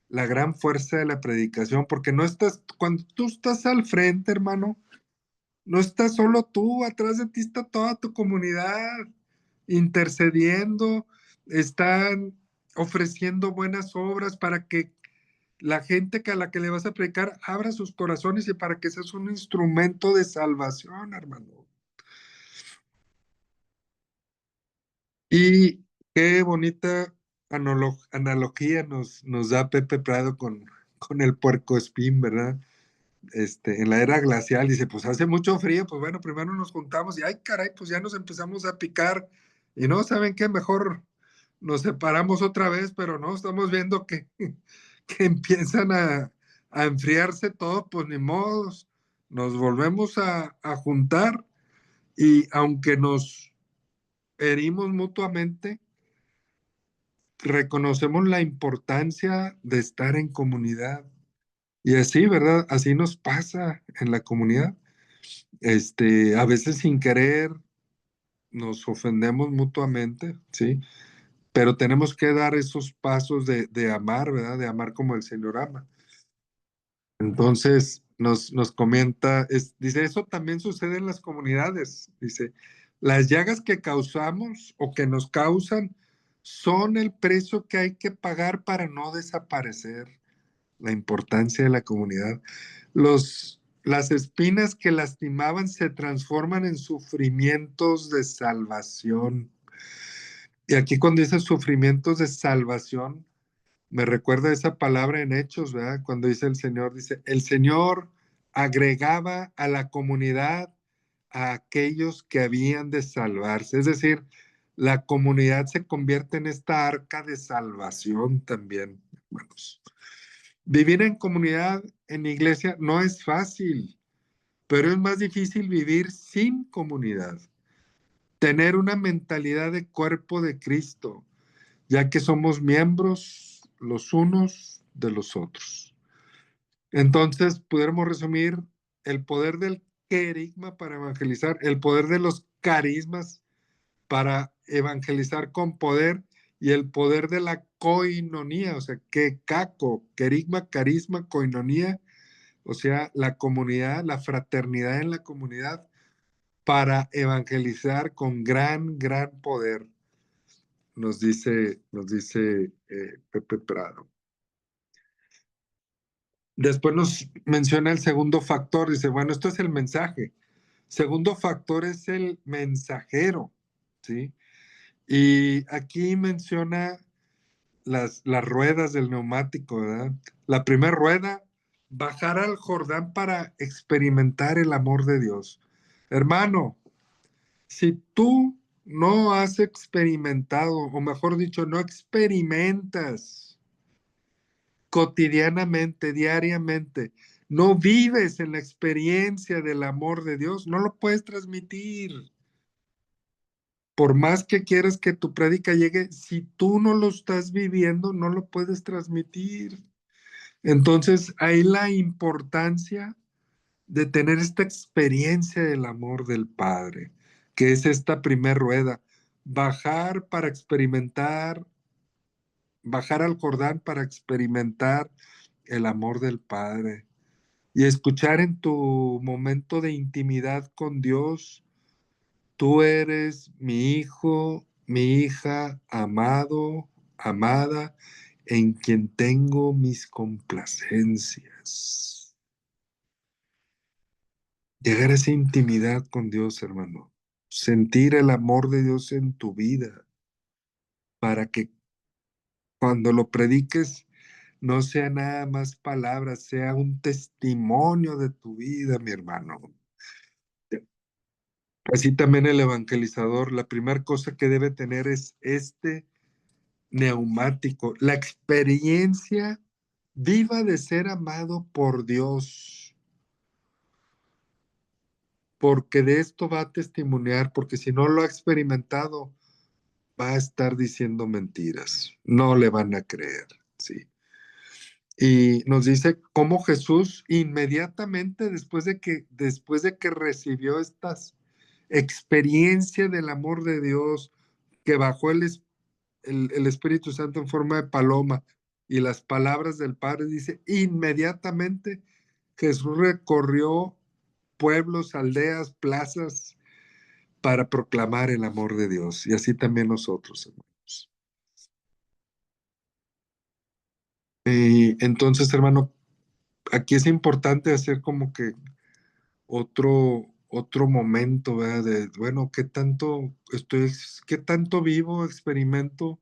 la gran fuerza de la predicación, porque no estás, cuando tú estás al frente, hermano, no estás solo tú, atrás de ti está toda tu comunidad intercediendo, están ofreciendo buenas obras para que la gente a la que le vas a predicar abra sus corazones, y para que seas un instrumento de salvación, hermano. Y qué bonita analogía nos da Pepe Prado con el puercoespín, ¿verdad? En la era glacial, dice: pues hace mucho frío, pues bueno, primero nos juntamos y ay, caray, pues ya nos empezamos a picar, y no, ¿saben qué? Mejor nos separamos otra vez, pero no, estamos viendo que, que empiezan a enfriarse todo, pues ni modos, nos volvemos a juntar, y aunque nos herimos mutuamente, reconocemos la importancia de estar en comunidad. Y así, ¿verdad? Así nos pasa en la comunidad. A veces sin querer nos ofendemos mutuamente, ¿sí? Pero tenemos que dar esos pasos de amar, ¿verdad? De amar como el Señor ama. Entonces, nos comenta, dice: eso también sucede en las comunidades. Dice: las llagas que causamos o que nos causan son el precio que hay que pagar para no desaparecer. La importancia de la comunidad. Las espinas que lastimaban se transforman en sufrimientos de salvación. Y aquí, cuando dice sufrimientos de salvación, me recuerda esa palabra en Hechos, ¿verdad? Cuando dice el Señor agregaba a la comunidad a aquellos que habían de salvarse. Es decir, la comunidad se convierte en esta arca de salvación también, hermanos. Vivir en comunidad, en iglesia, no es fácil, pero es más difícil vivir sin comunidad. Tener una mentalidad de cuerpo de Cristo, ya que somos miembros los unos de los otros. Entonces, pudiéramos resumir el poder del querigma para evangelizar, el poder de los carismas para evangelizar con poder, y el poder de la coinonía, o sea, que caco, querigma, carisma, coinonía, o sea, la comunidad, la fraternidad en la comunidad, para evangelizar con gran poder, nos dice Pepe Prado. Después nos menciona el segundo factor, dice: bueno, esto es el mensaje. Segundo factor es el mensajero, ¿sí? Y aquí menciona las ruedas del neumático, ¿verdad? La primera rueda: bajar al Jordán para experimentar el amor de Dios. Hermano, si tú no has experimentado, o mejor dicho, no experimentas cotidianamente, diariamente, no vives en la experiencia del amor de Dios, no lo puedes transmitir. Por más que quieras que tu prédica llegue, si tú no lo estás viviendo, no lo puedes transmitir. Entonces, ahí la importancia de tener esta experiencia del amor del Padre, que es esta primer rueda: bajar para experimentar, bajar al Jordán para experimentar el amor del Padre, y escuchar en tu momento de intimidad con Dios Tú eres mi hijo, mi hija, amado, amada, en quien tengo mis complacencias. Llegar a esa intimidad con Dios, hermano. Sentir el amor de Dios en tu vida para que cuando lo prediques no sea nada más palabras, sea un testimonio de tu vida, mi hermano. Así también el evangelizador, la primera cosa que debe tener es este neumático, la experiencia viva de ser amado por Dios, porque de esto va a testimoniar, porque si no lo ha experimentado, va a estar diciendo mentiras, no le van a creer, ¿sí? Y nos dice cómo Jesús inmediatamente después de que recibió estas experiencia del amor de Dios, que bajó el Espíritu Santo en forma de paloma y las palabras del Padre, dice, inmediatamente Jesús recorrió pueblos, aldeas, plazas para proclamar el amor de Dios. Y así también nosotros, hermanos. Y entonces, hermano, aquí es importante hacer como que otro momento, ¿verdad? De, bueno, qué tanto vivo, experimento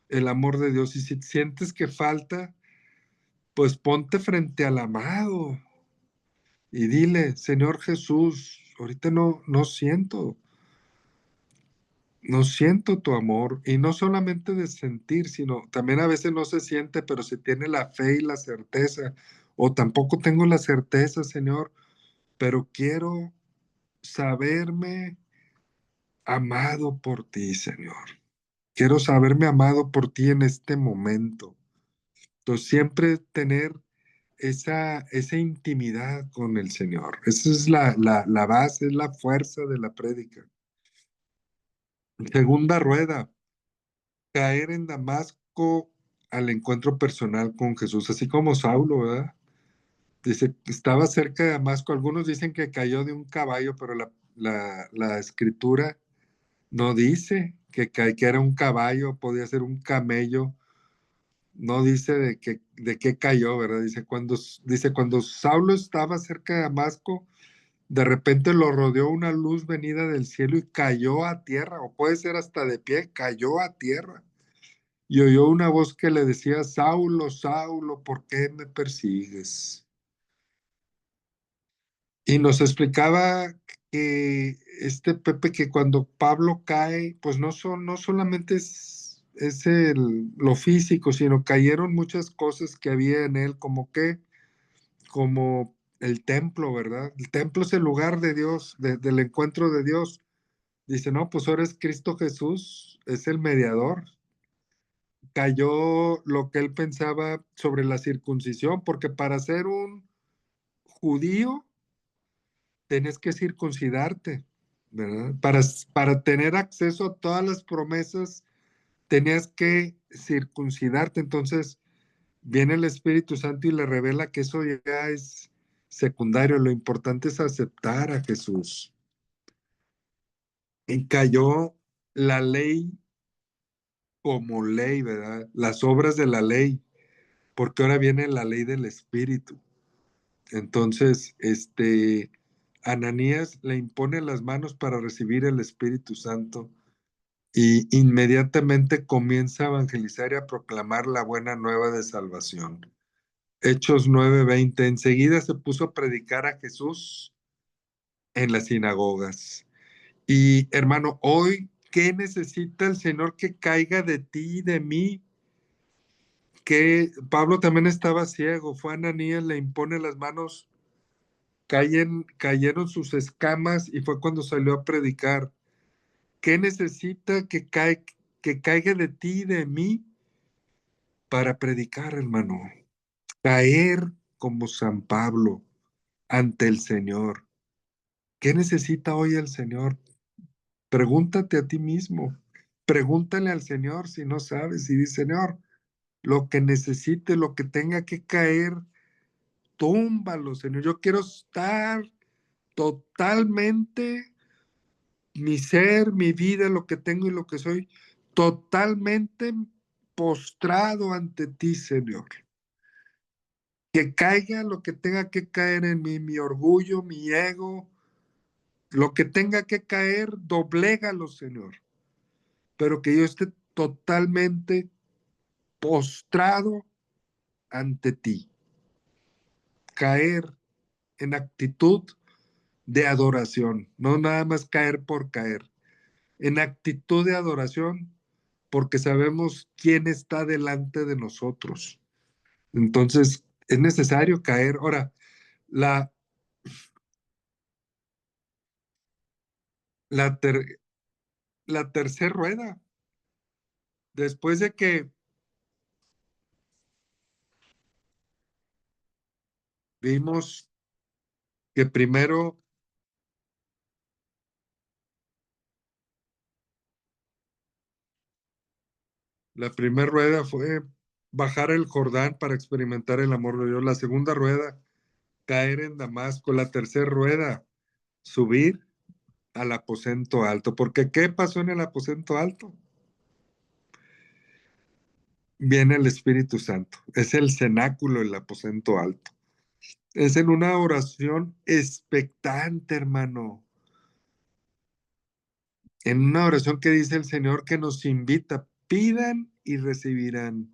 el amor de Dios. Y si sientes que falta, pues ponte frente al amado y dile, Señor Jesús, ahorita no siento tu amor. Y no solamente de sentir, sino también a veces no se siente, pero se tiene la fe y la certeza. O tampoco tengo la certeza, Señor, pero quiero saberme amado por ti, Señor. Quiero saberme amado por ti en este momento. Entonces, siempre tener esa intimidad con el Señor. Esa es la base, es la fuerza de la prédica. Segunda rueda, caer en Damasco al encuentro personal con Jesús, así como Saulo, ¿verdad? Dice, estaba cerca de Damasco. Algunos dicen que cayó de un caballo, pero la escritura no dice que era un caballo, podía ser un camello. No dice de qué cayó, ¿verdad? Dice, cuando Saulo estaba cerca de Damasco, de repente lo rodeó una luz venida del cielo y cayó a tierra, o puede ser hasta de pie, cayó a tierra. Y oyó una voz que le decía, Saulo, Saulo, ¿por qué me persigues? Y nos explicaba que este Pepe, que cuando Pablo cae, pues no solamente es lo físico, sino cayeron muchas cosas que había en él, como el templo, ¿verdad? El templo es el lugar de Dios, del encuentro de Dios. Dice, no, pues ahora es Cristo Jesús, es el mediador. Cayó lo que él pensaba sobre la circuncisión, porque para ser un judío tenés que circuncidarte, ¿verdad? Para tener acceso a todas las promesas, tenías que circuncidarte. Entonces, viene el Espíritu Santo y le revela que eso ya es secundario. Lo importante es aceptar a Jesús. Y cayó la ley como ley, ¿verdad? Las obras de la ley, porque ahora viene la ley del Espíritu. Entonces, Ananías le impone las manos para recibir el Espíritu Santo y inmediatamente comienza a evangelizar y a proclamar la buena nueva de salvación. Hechos 9:20, enseguida se puso a predicar a Jesús en las sinagogas. Y hermano, hoy, ¿qué necesita el Señor que caiga de ti y de mí? Que Pablo también estaba ciego, fue a Ananías, le impone las manos, cayeron sus escamas y fue cuando salió a predicar. ¿Qué necesita que caiga de ti y de mí para predicar, hermano? Caer como San Pablo ante el Señor. ¿Qué necesita hoy el Señor? Pregúntate a ti mismo. Pregúntale al Señor si no sabes. Y dice, Señor, lo que necesite, lo que tenga que caer, túmbalo, Señor. Yo quiero estar totalmente mi ser, mi vida, lo que tengo y lo que soy, totalmente postrado ante ti, Señor. Que caiga lo que tenga que caer en mí, mi orgullo, mi ego, lo que tenga que caer, doblégalo, Señor. Pero que yo esté totalmente postrado ante ti. Caer en actitud de adoración, no nada más caer por caer, en actitud de adoración, porque sabemos quién está delante de nosotros. Entonces, es necesario caer. Ahora, la, la, ter, la tercera rueda, después de que vimos que primero la primera rueda fue bajar el Jordán para experimentar el amor de Dios, la segunda rueda, caer en Damasco, la tercera rueda, subir al aposento alto, porque ¿qué pasó en el aposento alto? Viene el Espíritu Santo, es el cenáculo, el aposento alto. Es en una oración expectante, hermano. En una oración que dice el Señor que nos invita, pidan y recibirán.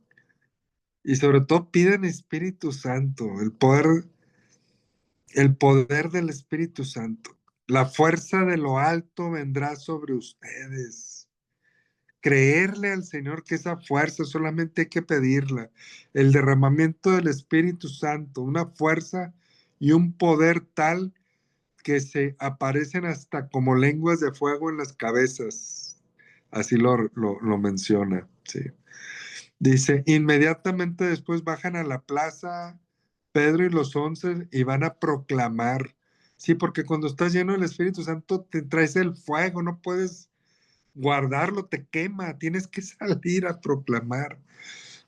Y sobre todo pidan Espíritu Santo, el poder del Espíritu Santo. La fuerza de lo alto vendrá sobre ustedes. Creerle al Señor que esa fuerza solamente hay que pedirla. El derramamiento del Espíritu Santo, una fuerza y un poder tal que se aparecen hasta como lenguas de fuego en las cabezas. Así lo menciona. Sí. Dice, inmediatamente después bajan a la plaza Pedro y los 11 y van a proclamar. Sí, porque cuando estás lleno del Espíritu Santo te traes el fuego, no puedes guardarlo, te quema, tienes que salir a proclamar.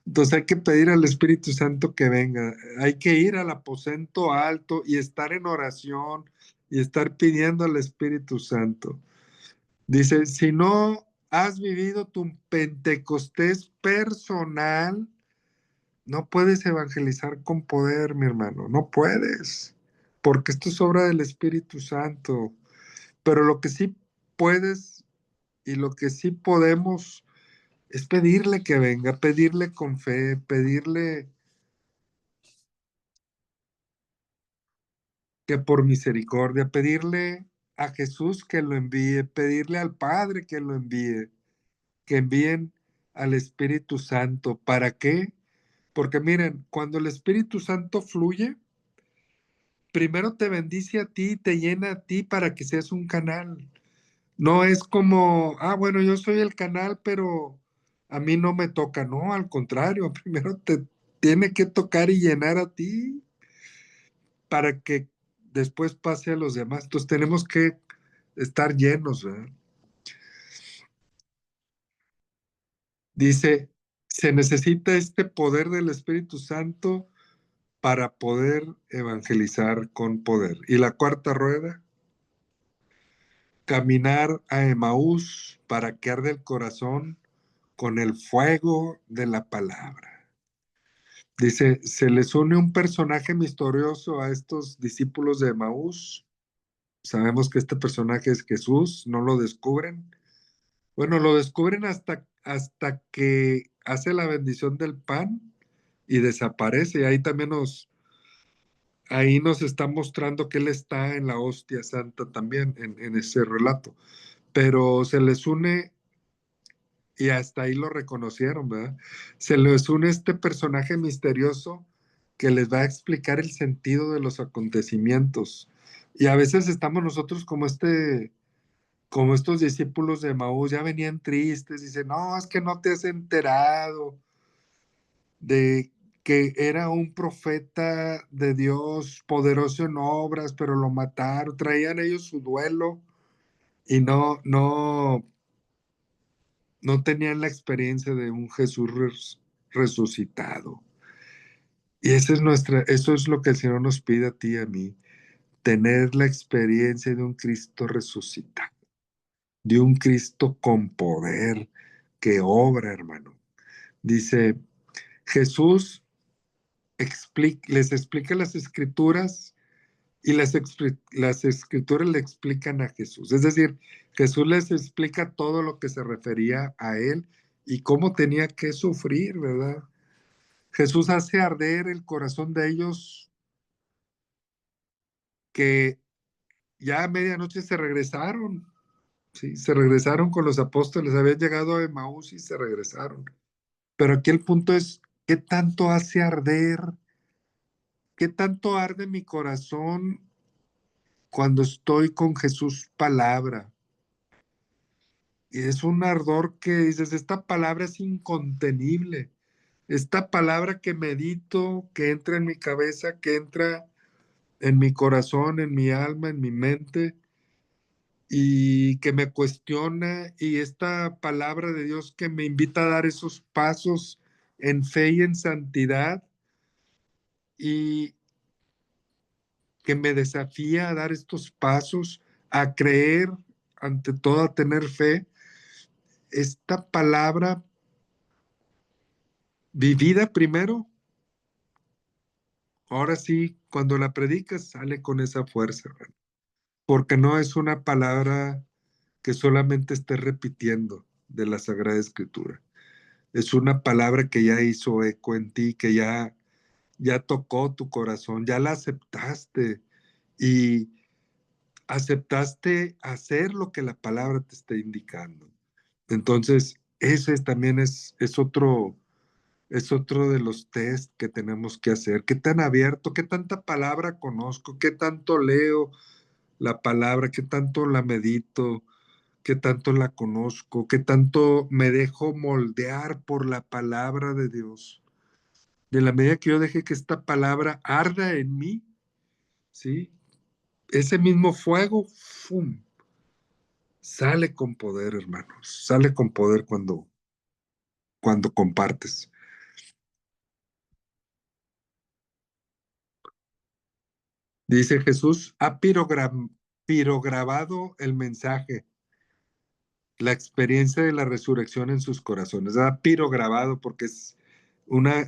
Entonces hay que pedir al Espíritu Santo que venga, hay que ir al aposento alto y estar en oración y estar pidiendo al Espíritu Santo. Dice, si no has vivido tu Pentecostés personal, no puedes evangelizar con poder, mi hermano, no puedes, porque esto es obra del Espíritu Santo. Pero lo que sí puedes y lo que sí podemos es pedirle que venga, pedirle con fe, pedirle que por misericordia, pedirle a Jesús que lo envíe, pedirle al Padre que lo envíe, que envíen al Espíritu Santo. ¿Para qué? Porque miren, cuando el Espíritu Santo fluye, primero te bendice a ti, te llena a ti para que seas un canal. No es como, bueno, yo soy el canal, pero a mí no me toca. No, al contrario, primero te tiene que tocar y llenar a ti para que después pase a los demás. Entonces tenemos que estar llenos, ¿verdad? Dice, se necesita este poder del Espíritu Santo para poder evangelizar con poder. Y la cuarta rueda, caminar a Emaús para que arde el corazón con el fuego de la palabra. Dice, se les une un personaje misterioso a estos discípulos de Emaús. Sabemos que este personaje es Jesús, no lo descubren. Bueno, lo descubren hasta que hace la bendición del pan y desaparece. Ahí nos está mostrando que él está en la hostia santa también, en ese relato. Pero se les une, y hasta ahí lo reconocieron, ¿verdad? Se les une este personaje misterioso que les va a explicar el sentido de los acontecimientos. Y a veces estamos nosotros como estos discípulos de Maús, ya venían tristes, dicen, no, es que no te has enterado de que era un profeta de Dios, poderoso en obras, pero lo mataron, traían ellos su duelo y no tenían la experiencia de un Jesús resucitado. Y eso es lo que el Señor nos pide a ti y a mí, tener la experiencia de un Cristo resucitado. de un Cristo con poder que obra, hermano. Dice, Jesús les explica las escrituras y las escrituras le explican a Jesús. Es decir, Jesús les explica todo lo que se refería a él y cómo tenía que sufrir, ¿verdad? Jesús hace arder el corazón de ellos que ya a medianoche se regresaron, ¿sí? Se regresaron con los apóstoles, habían llegado a Emaús y se regresaron. Pero aquí el punto es, ¿qué tanto hace arder? ¿Qué tanto arde mi corazón cuando estoy con Jesús palabra? Y es un ardor que dices, esta palabra es incontenible. Esta palabra que medito, que entra en mi cabeza, que entra en mi corazón, en mi alma, en mi mente, y que me cuestiona, y esta palabra de Dios que me invita a dar esos pasos en fe y en santidad, y que me desafía a dar estos pasos, a creer, ante todo a tener fe. Esta palabra vivida primero, ahora sí, cuando la predicas, sale con esa fuerza, hermano, porque no es una palabra que solamente esté repitiendo de la Sagrada Escritura. Es una palabra que ya hizo eco en ti, que ya tocó tu corazón, ya la aceptaste y aceptaste hacer lo que la palabra te está indicando. Entonces, ese también es otro de los test que tenemos que hacer. ¿Qué tan abierto, qué tanta palabra conozco, qué tanto leo la palabra, qué tanto la medito, qué tanto la conozco, qué tanto me dejo moldear por la palabra de Dios? De la medida que yo deje que esta palabra arda en mí, ¿sí? Ese mismo fuego, ¡fum!, sale con poder, hermanos. Sale con poder cuando compartes. Dice Jesús, ha pirograbado el mensaje, la experiencia de la resurrección en sus corazones. Ha pirograbado porque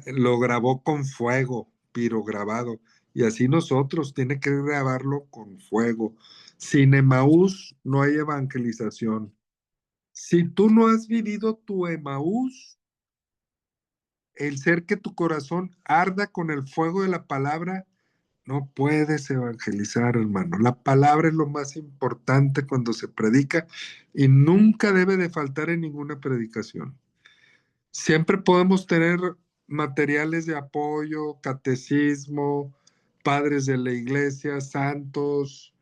lo grabó con fuego, pirograbado. Y así nosotros, tiene que grabarlo con fuego. Sin Emaús no hay evangelización. Si tú no has vivido tu Emaús, el ser que tu corazón arda con el fuego de la palabra, no puedes evangelizar, hermano. La palabra es lo más importante cuando se predica y nunca debe de faltar en ninguna predicación. Siempre podemos tener materiales de apoyo, catecismo, padres de la iglesia, santos,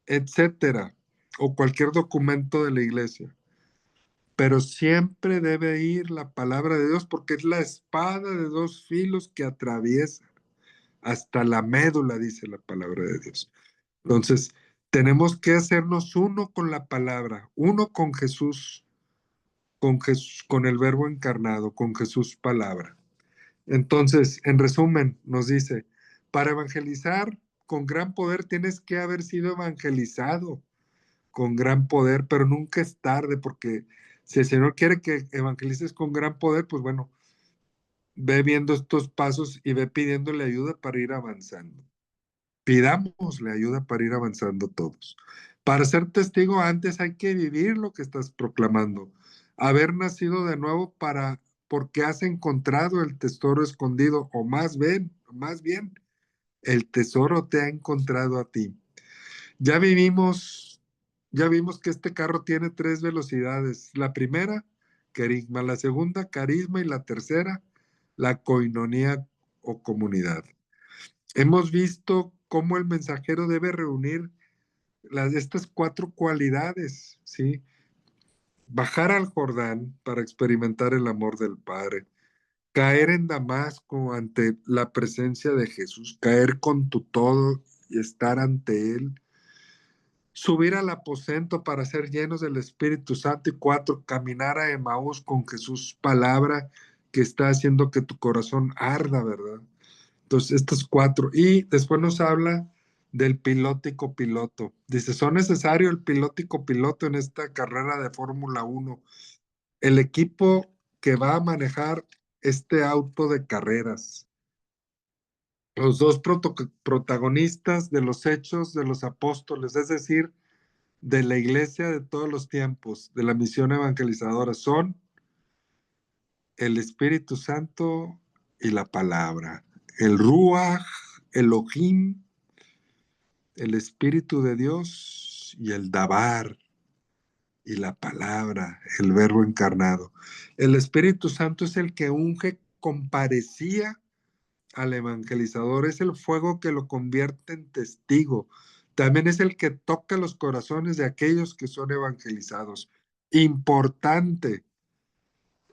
etcétera, o cualquier documento de la iglesia. Pero siempre debe ir la palabra de Dios porque es la espada de dos filos que atraviesa hasta la médula, dice la palabra de Dios. Entonces, tenemos que hacernos uno con la palabra, uno con Jesús, con el Verbo encarnado, con Jesús palabra. Entonces, en resumen, nos dice, para evangelizar con gran poder tienes que haber sido evangelizado con gran poder, pero nunca es tarde, porque si el Señor quiere que evangelices con gran poder, pues bueno, ve viendo estos pasos y ve pidiéndole ayuda para ir avanzando. Pidámosle ayuda para ir avanzando todos. Para ser testigo antes hay que vivir lo que estás proclamando. Haber nacido de nuevo porque has encontrado el tesoro escondido, o más bien, el tesoro te ha encontrado a ti. Ya vimos que este carro tiene 3 velocidades. La primera, querigma; la segunda, carisma; y la tercera, la coinonía o comunidad. Hemos visto cómo el mensajero debe reunir estas 4 cualidades, ¿sí? Bajar al Jordán para experimentar el amor del Padre, caer en Damasco ante la presencia de Jesús, caer con tu todo y estar ante Él, subir al aposento para ser llenos del Espíritu Santo, y 4, caminar a Emaús con Jesús palabra que está haciendo que tu corazón arda, ¿verdad? Entonces, estos 4. Y después nos habla del piloto y copiloto. Dice, son necesarios el piloto y copiloto en esta carrera de Fórmula 1. El equipo que va a manejar este auto de carreras. Los dos protagonistas de los hechos de los apóstoles, es decir, de la iglesia de todos los tiempos, de la misión evangelizadora, son el Espíritu Santo y la palabra. El Ruach, Elohim, el Espíritu de Dios y el Dabar y la palabra, el Verbo encarnado. El Espíritu Santo es el que unge, comparecía al evangelizador, es el fuego que lo convierte en testigo. También es el que toca los corazones de aquellos que son evangelizados. Importante.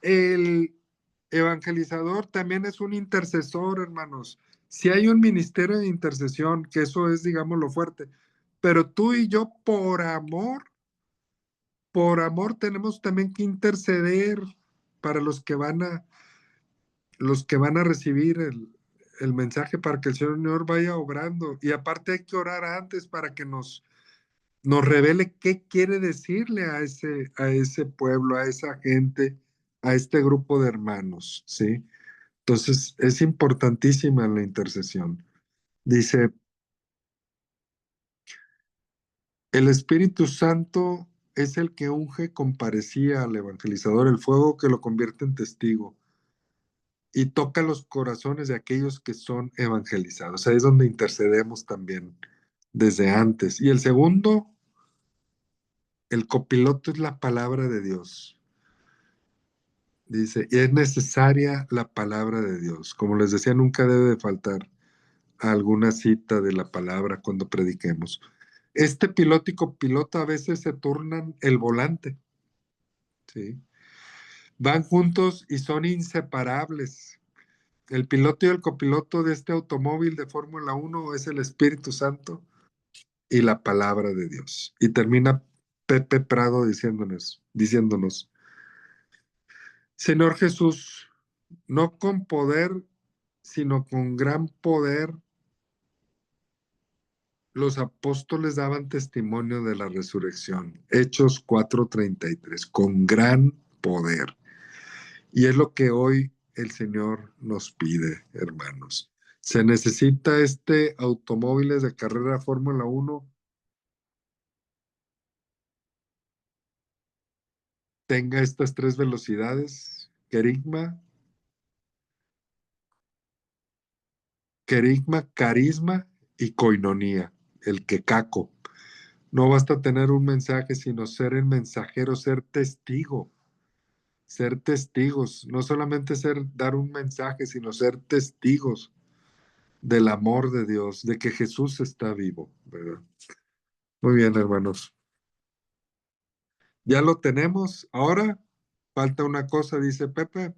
El evangelizador también es un intercesor, hermanos. Si hay un ministerio de intercesión, que eso es, digamos, lo fuerte, pero tú y yo por amor tenemos también que interceder para los que van a recibir el mensaje para que el Señor vaya obrando. Y aparte hay que orar antes para que nos revele qué quiere decirle a ese pueblo, a esa gente, a este grupo de hermanos, ¿sí? Entonces es importantísima la intercesión. Dice, el Espíritu Santo es el que unge, comparecía al evangelizador, el fuego que lo convierte en testigo y toca los corazones de aquellos que son evangelizados. Ahí es donde intercedemos también desde antes. Y el segundo, el copiloto es la palabra de Dios. Dice, y es necesaria la palabra de Dios. Como les decía, nunca debe de faltar alguna cita de la palabra cuando prediquemos. Este piloto y copiloto a veces se turnan el volante, ¿sí? Van juntos y son inseparables. El piloto y el copiloto de este automóvil de Fórmula 1 es el Espíritu Santo y la palabra de Dios. Y termina Pepe Prado diciéndonos, Señor Jesús, no con poder, sino con gran poder, los apóstoles daban testimonio de la resurrección. Hechos 4:33, con gran poder. Y es lo que hoy el Señor nos pide, hermanos. Se necesita automóviles de carrera Fórmula 1 tenga estas tres velocidades, querigma, carisma y coinonía, el quecaco. No basta tener un mensaje, sino ser el mensajero, ser testigo, ser testigos, no solamente dar un mensaje, sino ser testigos del amor de Dios, de que Jesús está vivo, ¿verdad? Muy bien, hermanos. Ya lo tenemos. Ahora falta una cosa, dice Pepe,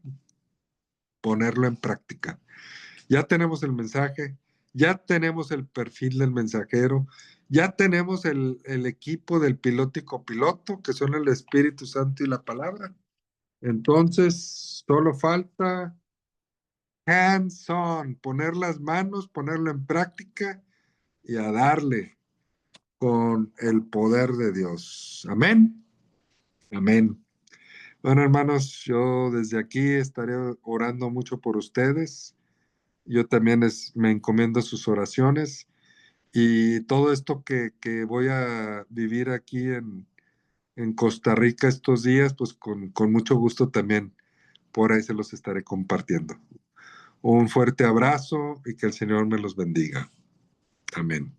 ponerlo en práctica. Ya tenemos el mensaje, ya tenemos el perfil del mensajero, ya tenemos el equipo del piloto y copiloto, que son el Espíritu Santo y la palabra. Entonces, solo falta hands-on, poner las manos, ponerlo en práctica y a darle con el poder de Dios. Amén. Amén. Bueno, hermanos, yo desde aquí estaré orando mucho por ustedes. Yo también me encomiendo sus oraciones y todo esto que voy a vivir aquí en Costa Rica estos días, pues con mucho gusto también por ahí se los estaré compartiendo. Un fuerte abrazo y que el Señor me los bendiga. Amén.